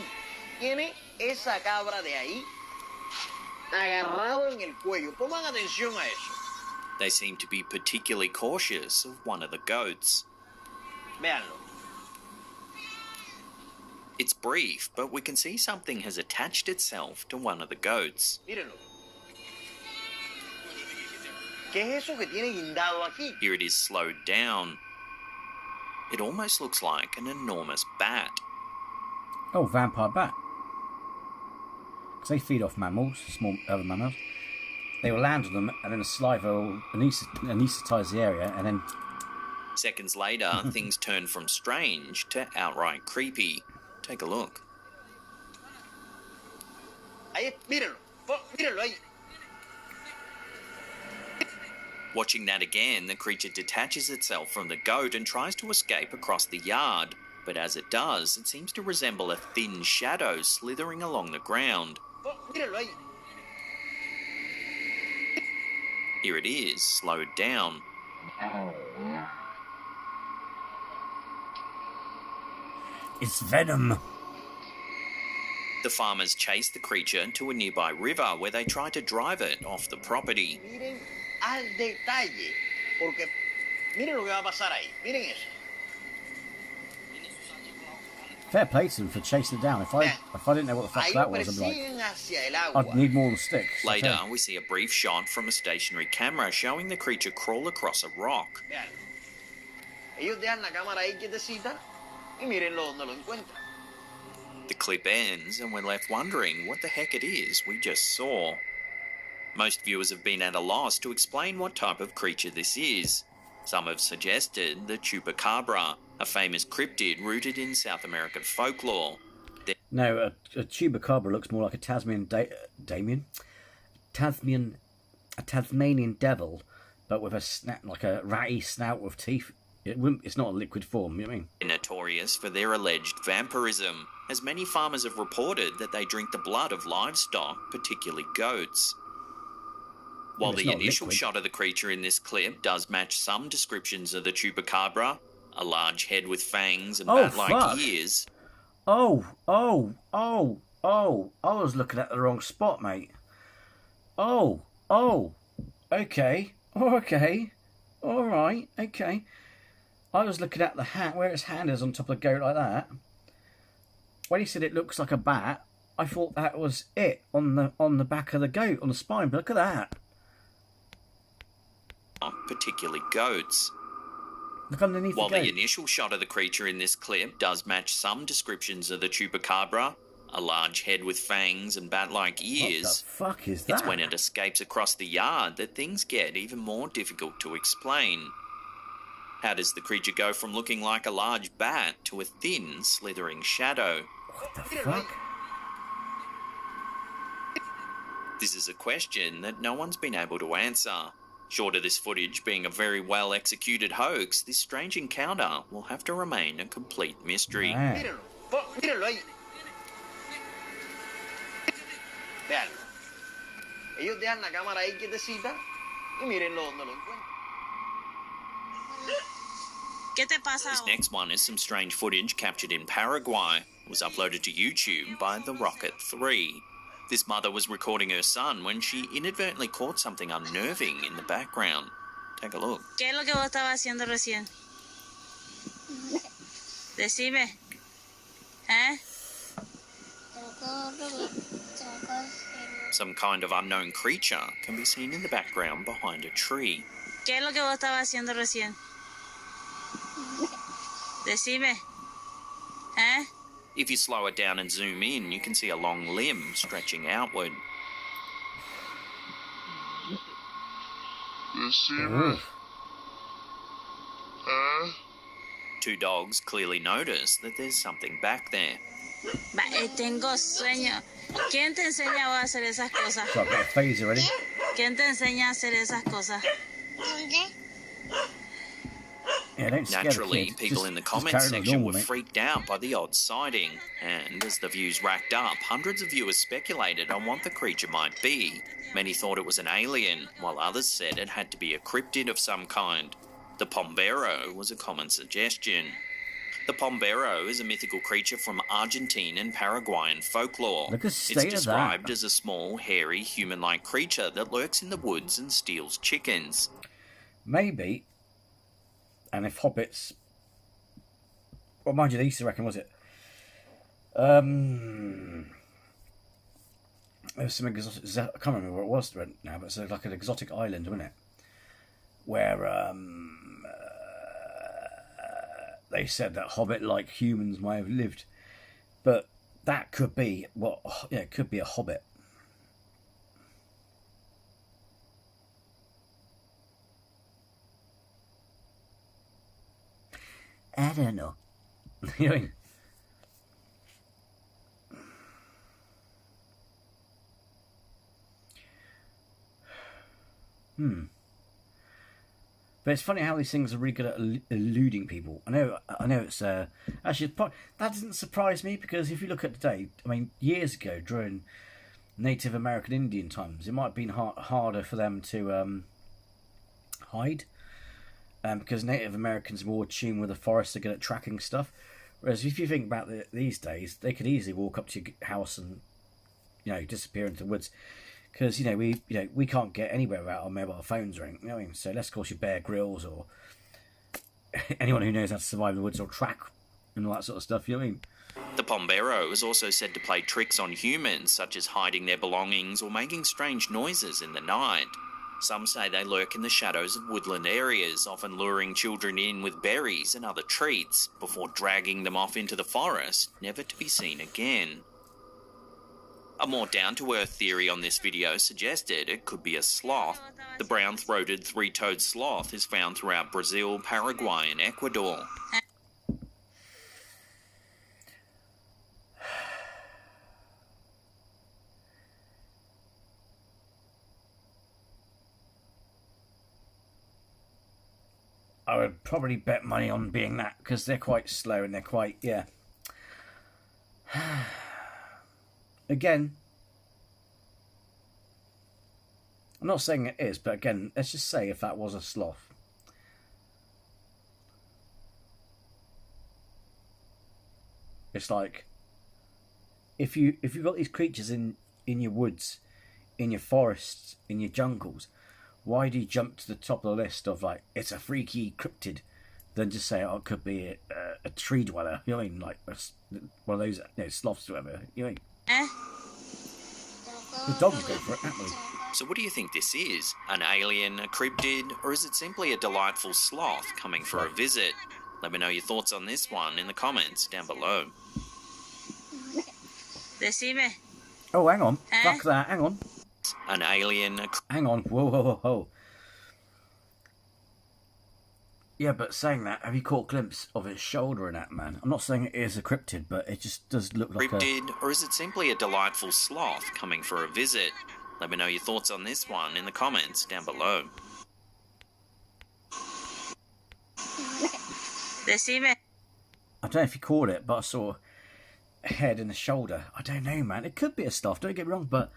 Tiene esa cabra de ahí agarrado en el cuello. Pongan atención a eso. They seem to be particularly cautious of one of the goats. Véanlo. It's brief, but we can see something has attached itself to one of the goats. Mírenlo. ¿Qué es eso que tiene guindado aquí? Here it is slowed down. It almost looks like an enormous bat. Oh, vampire bat. Because they feed off mammals, small other mammals. They will land on them, and then the saliva will anaesthetise the area, and then... Seconds later, things turn from strange to outright creepy. Take a look. Ahí, mírenlo. Mírenlo ahí. Watching that again, the creature detaches itself from the goat and tries to escape across the yard. But as it does, it seems to resemble a thin shadow slithering along the ground. Mírenlo ahí. Here it is, slowed down. It's venom. The farmers chase the creature to a nearby river where they try to drive it off the property. Miren al detalle, porque miren lo que va a pasar ahí. Miren eso. Fair play to them for chasing it down. If I didn't know what the fuck Ahí that lo was, I'd be like, persiguen hacia el agua. I'd need more of the sticks. Later, Okay. we see a brief shot from a stationary camera showing the creature crawl across a rock. Vean. Ellos dejan la cámara ahí quietecita y mírenlo donde lo encuentran. The clip ends and we're left wondering what the heck it is we just saw. Most viewers have been at a loss to explain what type of creature this is. Some have suggested the chupacabra, a famous cryptid rooted in South American folklore. No, a chupacabra looks more like a Tasmanian devil, but with a snap, like a ratty snout with teeth. It's not a liquid form, you know what I mean? They're notorious for their alleged vampirism, as many farmers have reported that they drink the blood of livestock, particularly goats. While It's the not initial liquid. shot of the creature in this clip does match some descriptions of the chupacabra, a large head with fangs and Oh, bat-like fuck. ears, I was looking at the wrong spot, mate. Okay, alright, okay. I was looking at the hand, where its hand is on top of the goat like that. When he said it looks like a bat, I thought that was it on the back of the goat, on the spine, but look at that. Particularly goats. Look underneath While the goat. the initial shot of the creature in this clip does match some descriptions of the chupacabra, a large head with fangs and bat-like ears, What the fuck is that? it's when it escapes across the yard that things get even more difficult to explain. How does the creature go from looking like a large bat to a thin, slithering shadow? What the fuck? This is a question that no one's been able to answer. Short of this footage being a very well-executed hoax, this strange encounter will have to remain a complete mystery. Man. Mírenlo ahí. Vean. Ellos dejan la cámara ahí quietecita y mírenlo donde lo encuentran. ¿Qué te pasa? This next one is some strange footage captured in Paraguay. It was uploaded to YouTube by The Rocket 3. This mother was recording her son when she inadvertently caught something unnerving in the background. Take a look. ¿Qué es lo que vos estabas haciendo recién? Decime. ¿Eh? Some kind of unknown creature can be seen in the background behind a tree. ¿Qué es lo que vos estabas haciendo recién? Decime. ¿Eh? If you slow it down and zoom in, you can see a long limb stretching outward. Two dogs clearly notice that there's something back there. Tengo sueño. ¿Quién te enseña a hacer esas cosas? So I've got a phaser ready. ¿Quién te enseña a hacer esas cosas? Yeah, don't scare Naturally, the kids. people Just- in the just comments carry on section normal, were mate. freaked out by the odd sighting, and as the views racked up, hundreds of viewers speculated on what the creature might be. Many thought it was an alien, while others said it had to be a cryptid of some kind. The pombero was a common suggestion. The pombero is a mythical creature from Argentine and Paraguayan folklore. Look at the It's state of described that. as a small, hairy, human-like creature that lurks in the woods and steals chickens. Maybe. And if hobbits... Well, mind you, they used to reckon, was it? There was some exotic... I can't remember where it was now, but it's like an exotic island, wasn't it? Where they said that hobbit-like humans might have lived. But that could be... Well, yeah, it could be a hobbit. I don't know. You know what I mean? But it's funny how these things are really good at eluding people. I know it's actually that doesn't surprise me, because if you look at today, I mean, years ago during Native American Indian times, it might have been harder for them to hide. Because Native Americans are more attuned with the forest, are good at tracking stuff. Whereas if you think about these days, they could easily walk up to your house and, disappear into the woods. Because we can't get anywhere without our mobile phones or anything. You know what I mean? So let's call you Bear Grylls or anyone who knows how to survive in the woods or track and all that sort of stuff. You know what I mean? The pombero is also said to play tricks on humans, such as hiding their belongings or making strange noises in the night. Some say they lurk in the shadows of woodland areas, often luring children in with berries and other treats, before dragging them off into the forest, never to be seen again. A more down-to-earth theory on this video suggested it could be a sloth. The brown-throated three-toed sloth is found throughout Brazil, Paraguay and Ecuador. I would probably bet money on being that, because they're quite slow and they're quite, yeah. Again, I'm not saying it is, but again, let's just say if that was a sloth. It's like, if you've got these creatures in your woods, in your forests, in your jungles, why do you jump to the top of the list of, like, it's a freaky cryptid, than just say, oh, it could be a tree dweller, you know what I mean, like one of those sloths or whatever, you know what I mean? The dog will go for it, happily. So what do you think this is? An alien, a cryptid, or is it simply a delightful sloth coming for a visit? Let me know your thoughts on this one in the comments down below. Decime. Oh, hang on. Fuck that. Hang on. An alien, Hang on. Whoa, whoa, whoa, whoa. Yeah, but saying that, have you caught a glimpse of its shoulder in that, man? I'm not saying it is a cryptid, but it just does look like cryptid, or is it simply a delightful sloth coming for a visit? Let me know your thoughts on this one in the comments down below. Decime. I don't know if you caught it, but I saw a head and a shoulder. I don't know, man. It could be a sloth, don't get me wrong, but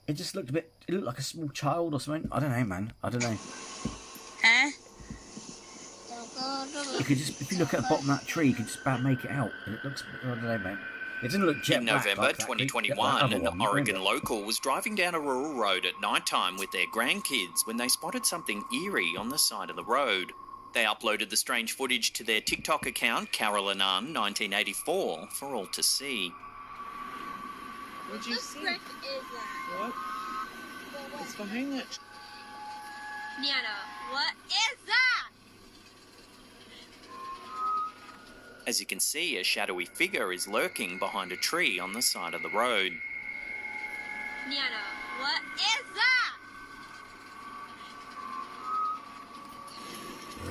it just looked a bit... It looked like a small child or something. I don't know, man. I don't know. You could just... If you look at the bottom of that tree, you could just about make it out. And it looks... I don't know, man. It didn't look jet In black November like that 2021, other an one, Oregon local was driving down a rural road at night time with their grandkids when they spotted something eerie on the side of the road. They uploaded the strange footage to their TikTok account, Carolyn1984, for all to see. What do you see? What is that? What? What's behind that? Niana, what is that? As you can see, a shadowy figure is lurking behind a tree on the side of the road. Niana, what is that?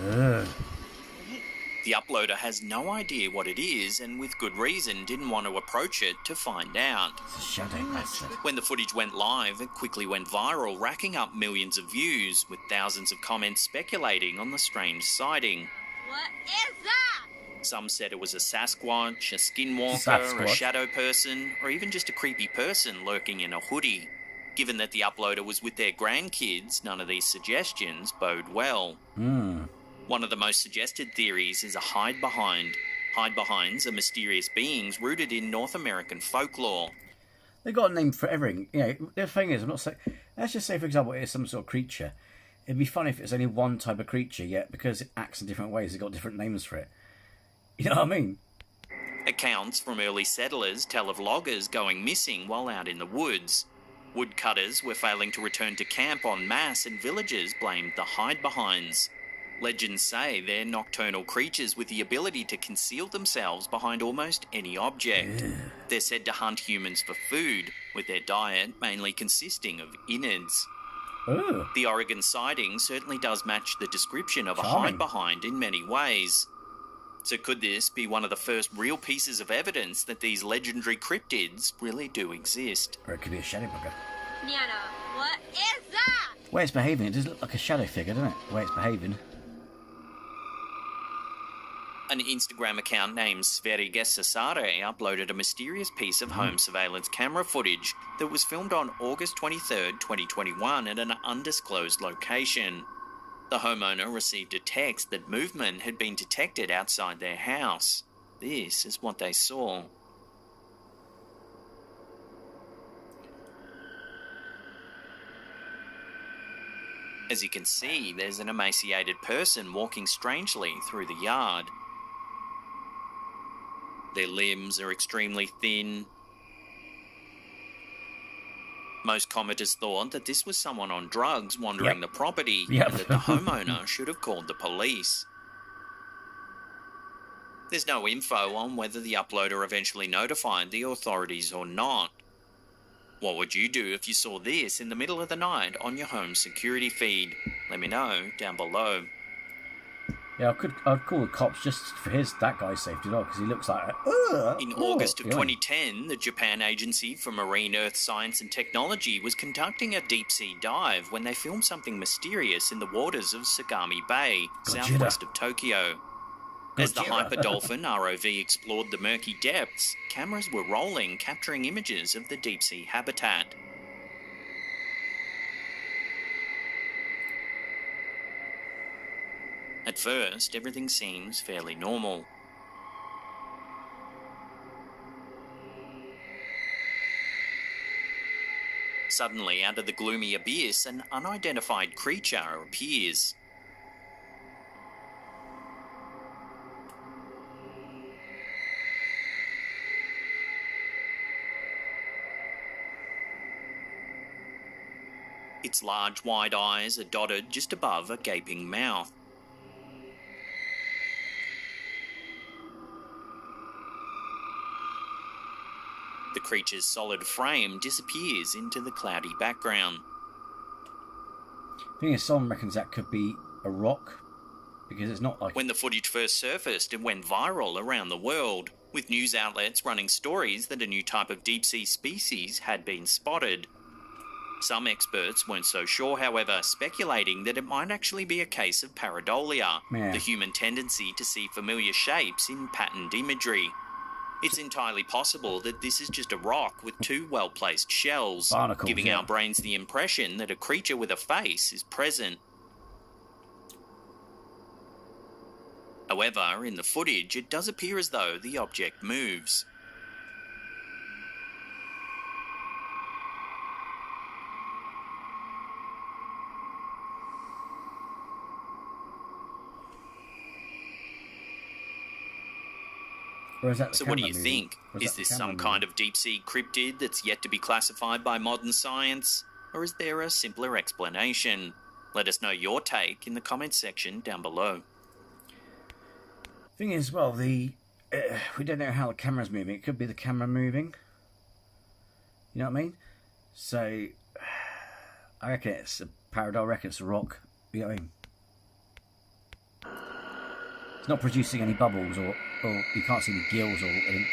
Ugh. The uploader has no idea what it is and with good reason didn't want to approach it to find out. It's a shadow bastard. When the footage went live, it quickly went viral, racking up millions of views, with thousands of comments speculating on the strange sighting. What is that? Some said it was a Sasquatch, a skinwalker, a shadow person, or even just a creepy person lurking in a hoodie. Given that the uploader was with their grandkids, none of these suggestions bode well. One of the most suggested theories is a hide-behind. Hide-behinds are mysterious beings rooted in North American folklore. They got a name for everything. You know, the thing is, I'm not saying... Let's just say, for example, it is some sort of creature. It'd be funny if it's only one type of creature, yet because it acts in different ways, they've got different names for it. You know what I mean? Accounts from early settlers tell of loggers going missing while out in the woods. Woodcutters were failing to return to camp en masse, and villagers blamed the hide-behinds. Legends say they're nocturnal creatures with the ability to conceal themselves behind almost any object. They're said to hunt humans for food, with their diet mainly consisting of innards. Ugh. The Oregon sighting certainly does match the description of a Charming. hide-behind in many ways. So could this be one of the first real pieces of evidence that these legendary cryptids really do exist? Or it could be a shadow bugger. Niana, what is that? The way it's behaving, it does look like a shadow figure, doesn't it? The way it's behaving. An Instagram account named Scariest Cryptid uploaded a mysterious piece of home surveillance camera footage that was filmed on August 23rd, 2021 at an undisclosed location. The homeowner received a text that movement had been detected outside their house. This is what they saw. As you can see, there's an emaciated person walking strangely through the yard. Their limbs are extremely thin. Most commenters thought that this was someone on drugs wandering the property and that the homeowner should have called the police. There's no info on whether the uploader eventually notified the authorities or not. What would you do if you saw this in the middle of the night on your home security feed? Let me know down below. Yeah, I'd call the cops just for that guy's safety, though, because he looks like... In August of 2010, the Japan Agency for Marine Earth Science and Technology was conducting a deep-sea dive when they filmed something mysterious in the waters of Sagami Bay, southwest of Tokyo. As the Hyperdolphin ROV explored the murky depths, cameras were rolling, capturing images of the deep-sea habitat. At first, everything seems fairly normal. Suddenly, out of the gloomy abyss, an unidentified creature appears. Its large, wide eyes are dotted just above a gaping mouth. The creature's solid frame disappears into the cloudy background. I think someone reckons that could be a rock, because it's not like... When the footage first surfaced, it went viral around the world, with news outlets running stories that a new type of deep-sea species had been spotted. Some experts weren't so sure, however, speculating that it might actually be a case of pareidolia, the human tendency to see familiar shapes in patterned imagery. It's entirely possible that this is just a rock with two well-placed shells, barnacles, giving our brains the impression that a creature with a face is present. However, in the footage, it does appear as though the object moves. Or is that the So what do you camera think? moving? Is this some kind of deep-sea cryptid that's yet to be classified by modern science? Or is there a simpler explanation? Let us know your take in the comments section down below. Thing is, well, we don't know how the camera's moving. It could be the camera moving. You know what I mean? So, I reckon it's a pareidolia. I reckon it's a rock. You know what I mean? It's not producing any bubbles, or you can't see any gills or anything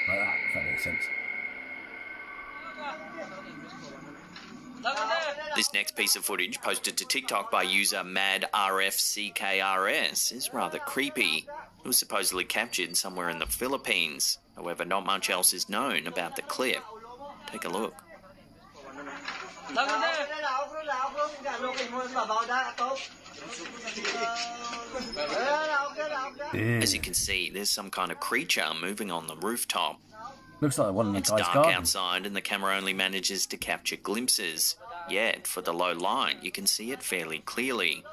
like that, if that makes sense. This next piece of footage, posted to TikTok by user MadRFCKRS, is rather creepy. It was supposedly captured somewhere in the Philippines. However, not much else is known about the clip. Take a look. As you can see, there's some kind of creature moving on the rooftop. Looks like one in the It's guy's dark garden. outside and the camera only manages to capture glimpses. Yet, for the low light, you can see it fairly clearly.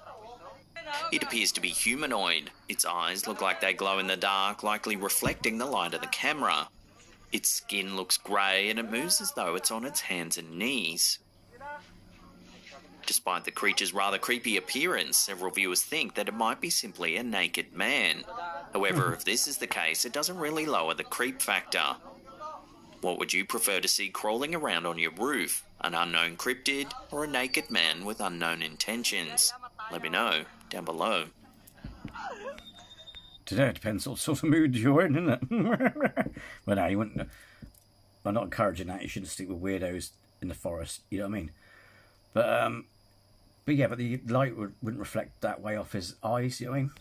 It appears to be humanoid. Its eyes look like they glow in the dark, likely reflecting the light of the camera. Its skin looks grey and it moves as though it's on its hands and knees. Despite the creature's rather creepy appearance, several viewers think that it might be simply a naked man. However, if this is the case, it doesn't really lower the creep factor. What would you prefer to see crawling around on your roof? An unknown cryptid or a naked man with unknown intentions? Let me know down below. Today it depends what sort of mood you're in, isn't it? Well, no, you wouldn't. I'm not encouraging that. You shouldn't stick with weirdos in the forest. You know what I mean? But yeah, but the light wouldn't reflect that way off his eyes. You know what I mean?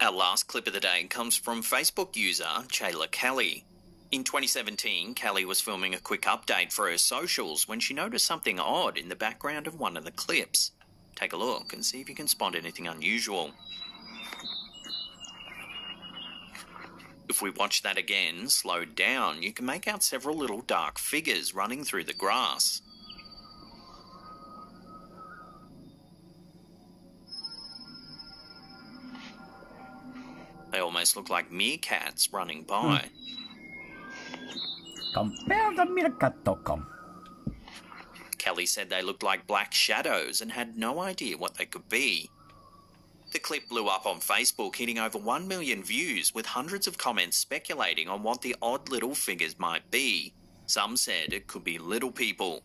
Our last clip of the day comes from Facebook user Chayla Kelly. In 2017, Kelly was filming a quick update for her socials when she noticed something odd in the background of one of the clips. Take a look and see if you can spot anything unusual. If we watch that again, slowed down, you can make out several little dark figures running through the grass. They almost look like meerkats running by. Compare.meerkat.com. Kelly said they looked like black shadows and had no idea what they could be. The clip blew up on Facebook, hitting over 1 million views, with hundreds of comments speculating on what the odd little figures might be. Some said it could be little people.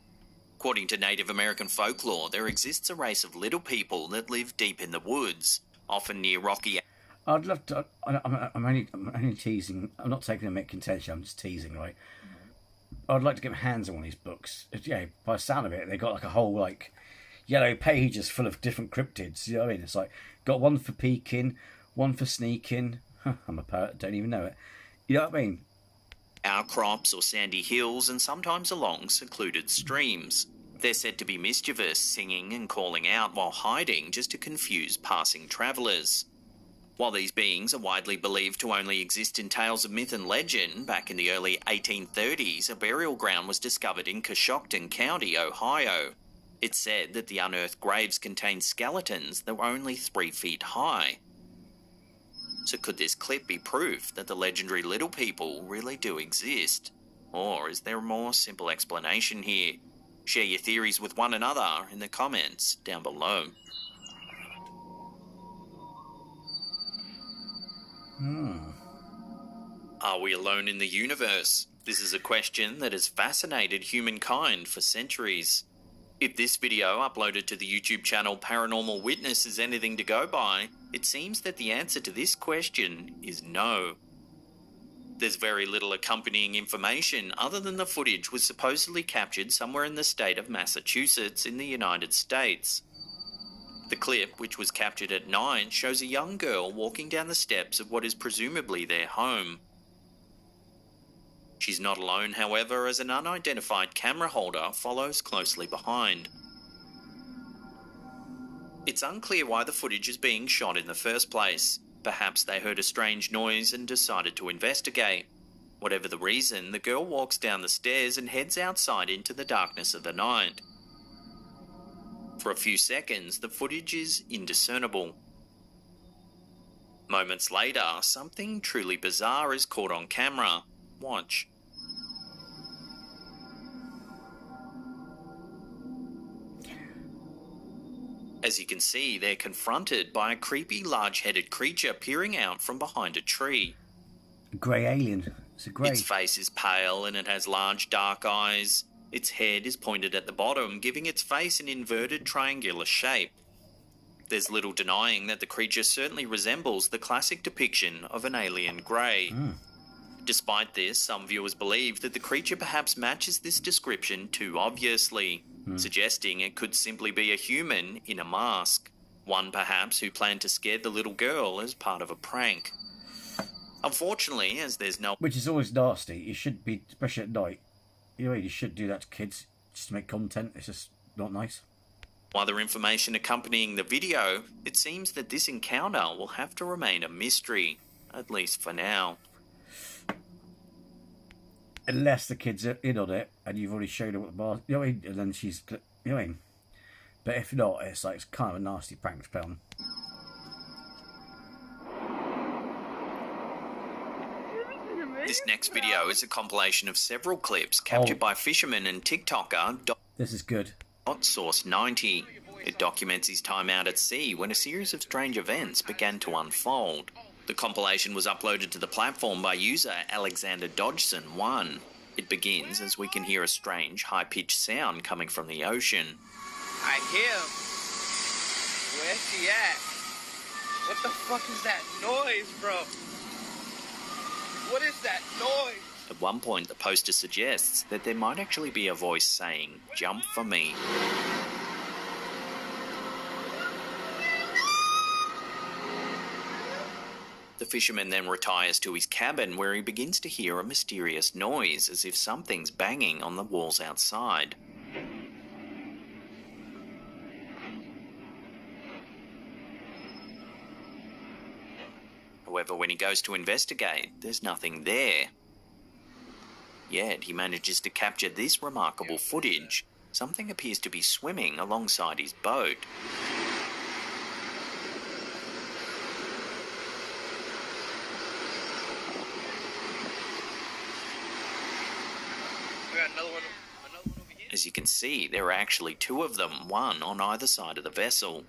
According to Native American folklore, there exists a race of little people that live deep in the woods, often near rocky... I'd love to. I'm only teasing. I'm not taking a mick contention. I'm just teasing, right? I'd like to get my hands on one of these books. Yeah, by the sound of it, they got like a whole like yellow pages full of different cryptids. You know what I mean? It's like got one for peeking, one for sneaking. I'm a poet. Don't even know it. You know what I mean? Outcrops or sandy hills, and sometimes along secluded streams. They're said to be mischievous, singing and calling out while hiding just to confuse passing travellers. While these beings are widely believed to only exist in tales of myth and legend, back in the early 1830s, a burial ground was discovered in Coshocton County, Ohio. It's said that the unearthed graves contained skeletons that were only 3 feet high. So could this clip be proof that the legendary little people really do exist? Or is there a more simple explanation here? Share your theories with one another in the comments down below. Are we alone in the universe? This is a question that has fascinated humankind for centuries. If this video uploaded to the YouTube channel Paranormal Witness is anything to go by, it seems that the answer to this question is no. There's very little accompanying information other than the footage was supposedly captured somewhere in the state of Massachusetts in the United States. The clip, which was captured at night, shows a young girl walking down the steps of what is presumably their home. She's not alone, however, as an unidentified camera holder follows closely behind. It's unclear why the footage is being shot in the first place. Perhaps they heard a strange noise and decided to investigate. Whatever the reason, the girl walks down the stairs and heads outside into the darkness of the night. For a few seconds, the footage is indiscernible. Moments later, something truly bizarre is caught on camera. Watch. As you can see, they're confronted by a creepy large-headed creature peering out from behind a tree. A grey alien. It's a grey. Its face is pale and it has large dark eyes. Its head is pointed at the bottom, giving its face an inverted triangular shape. There's little denying that the creature certainly resembles the classic depiction of an alien grey. Despite this, some viewers believe that the creature perhaps matches this description too obviously, suggesting it could simply be a human in a mask. One perhaps who planned to scare the little girl as part of a prank. Unfortunately, as there's no... Which is always nasty. You should be, especially at night, you should do that to kids, just to make content. It's just not nice. Other information accompanying the video, it seems that this encounter will have to remain a mystery, at least for now. Unless the kids are in on it and you've already showed her what the bar, you know what I mean? And then she's, you know what I mean? But if not, it's like, it's kind of a nasty prank to play on. This next video is a compilation of several clips captured by fisherman and TikToker This is good. Source90. It documents his time out at sea when a series of strange events began to unfold. The compilation was uploaded to the platform by user Alexander Dodgson1. It begins as we can hear a strange, high-pitched sound coming from the ocean. I hear him. Where's he at? What the fuck is that noise, bro? What is that noise? At one point, the poster suggests that there might actually be a voice saying, "Jump for me." The fisherman then retires to his cabin where he begins to hear a mysterious noise as if something's banging on the walls outside. However, when he goes to investigate, there's nothing there. Yet he manages to capture this remarkable footage. Something appears to be swimming alongside his boat. As you can see, there are actually two of them, one on either side of the vessel.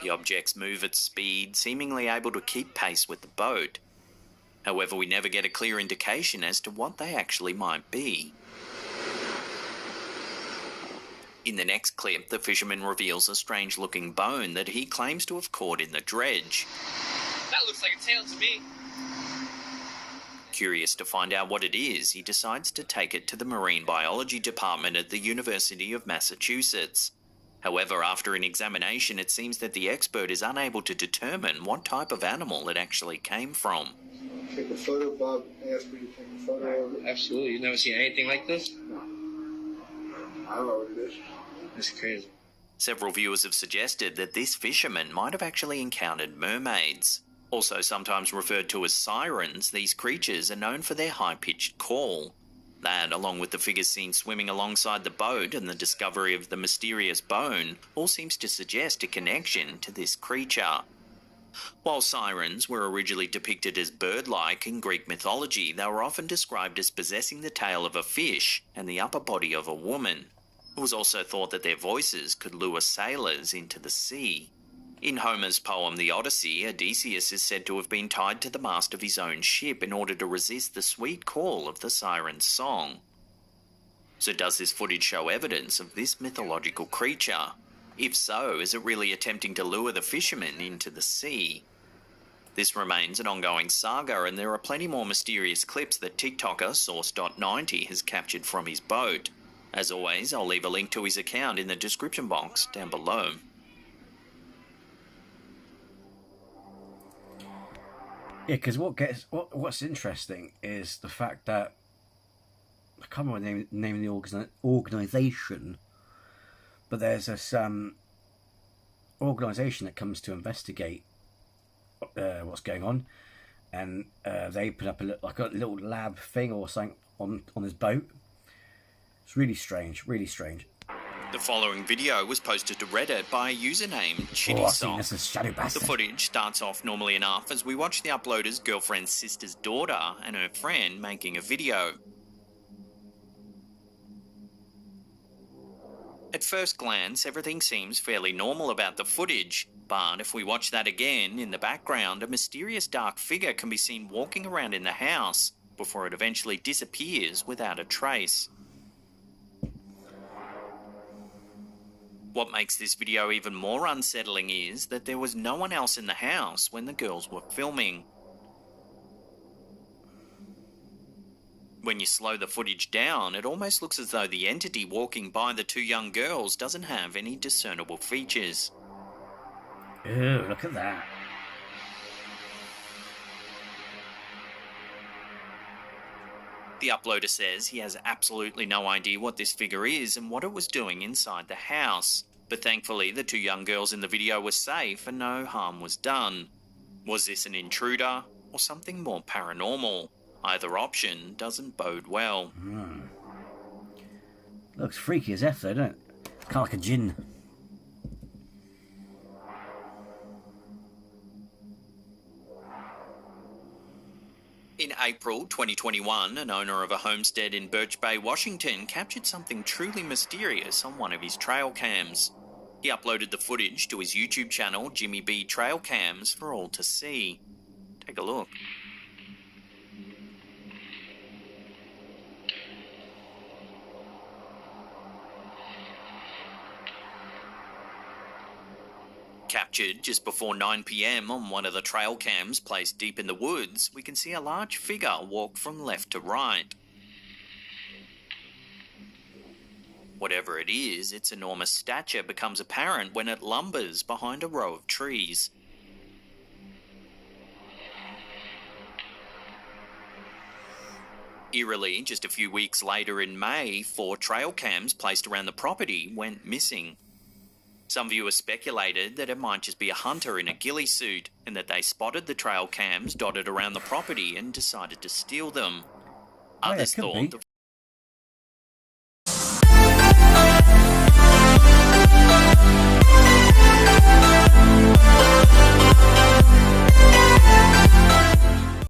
The objects move at speed, seemingly able to keep pace with the boat. However, we never get a clear indication as to what they actually might be. In the next clip, the fisherman reveals a strange-looking bone that he claims to have caught in the dredge. That looks like a tail to me. Curious to find out what it is, he decides to take it to the marine biology department at the University of Massachusetts. However, after an examination, it seems that the expert is unable to determine what type of animal it actually came from. Take a photo, Bob. Ask me to take a photo of it. Absolutely. You've never seen anything like this? No. I don't know what it is. That's crazy. Several viewers have suggested that this fisherman might have actually encountered mermaids. Also sometimes referred to as sirens, these creatures are known for their high-pitched call. That, along with the figures seen swimming alongside the boat and the discovery of the mysterious bone, all seems to suggest a connection to this creature. While sirens were originally depicted as bird-like in Greek mythology, they were often described as possessing the tail of a fish and the upper body of a woman. It was also thought that their voices could lure sailors into the sea. In Homer's poem The Odyssey, Odysseus is said to have been tied to the mast of his own ship in order to resist the sweet call of the siren's song. So does this footage show evidence of this mythological creature? If so, is it really attempting to lure the fishermen into the sea? This remains an ongoing saga, and there are plenty more mysterious clips that TikToker Source.90 has captured from his boat. As always, I'll leave a link to his account in the description box down below. Yeah, because what's interesting is the fact that I can't remember the name of the organisation, but there's this organisation that comes to investigate what's going on, and they put up a little lab thing or something on his boat. It's really strange, really strange. The following video was posted to Reddit by a user named Chitty. The footage starts off normally enough as we watch the uploader's girlfriend's sister's daughter and her friend making a video. At first glance, everything seems fairly normal about the footage, but if we watch that again, in the background, a mysterious dark figure can be seen walking around in the house before it eventually disappears without a trace. What makes this video even more unsettling is that there was no one else in the house when the girls were filming. When you slow the footage down, it almost looks as though the entity walking by the two young girls doesn't have any discernible features. Ooh, look at that. The uploader says he has absolutely no idea what this figure is and what it was doing inside the house, but thankfully the two young girls in the video were safe and no harm was done. Was this an intruder or something more paranormal? Either option doesn't bode well. Looks freaky as F though, doesn't it? It's kind of like a djinn. In April 2021, an owner of a homestead in Birch Bay, Washington, captured something truly mysterious on one of his trail cams. He uploaded the footage to his YouTube channel, Jimmy B Trail Cams, for all to see. Take a look. Captured just before 9 PM on one of the trail cams placed deep in the woods, we can see a large figure walk from left to right. Whatever it is, its enormous stature becomes apparent when it lumbers behind a row of trees. Eerily, just a few weeks later in May, 4 trail cams placed around the property went missing. Some viewers speculated that it might just be a hunter in a ghillie suit and that they spotted the trail cams dotted around the property and decided to steal them. Others thought the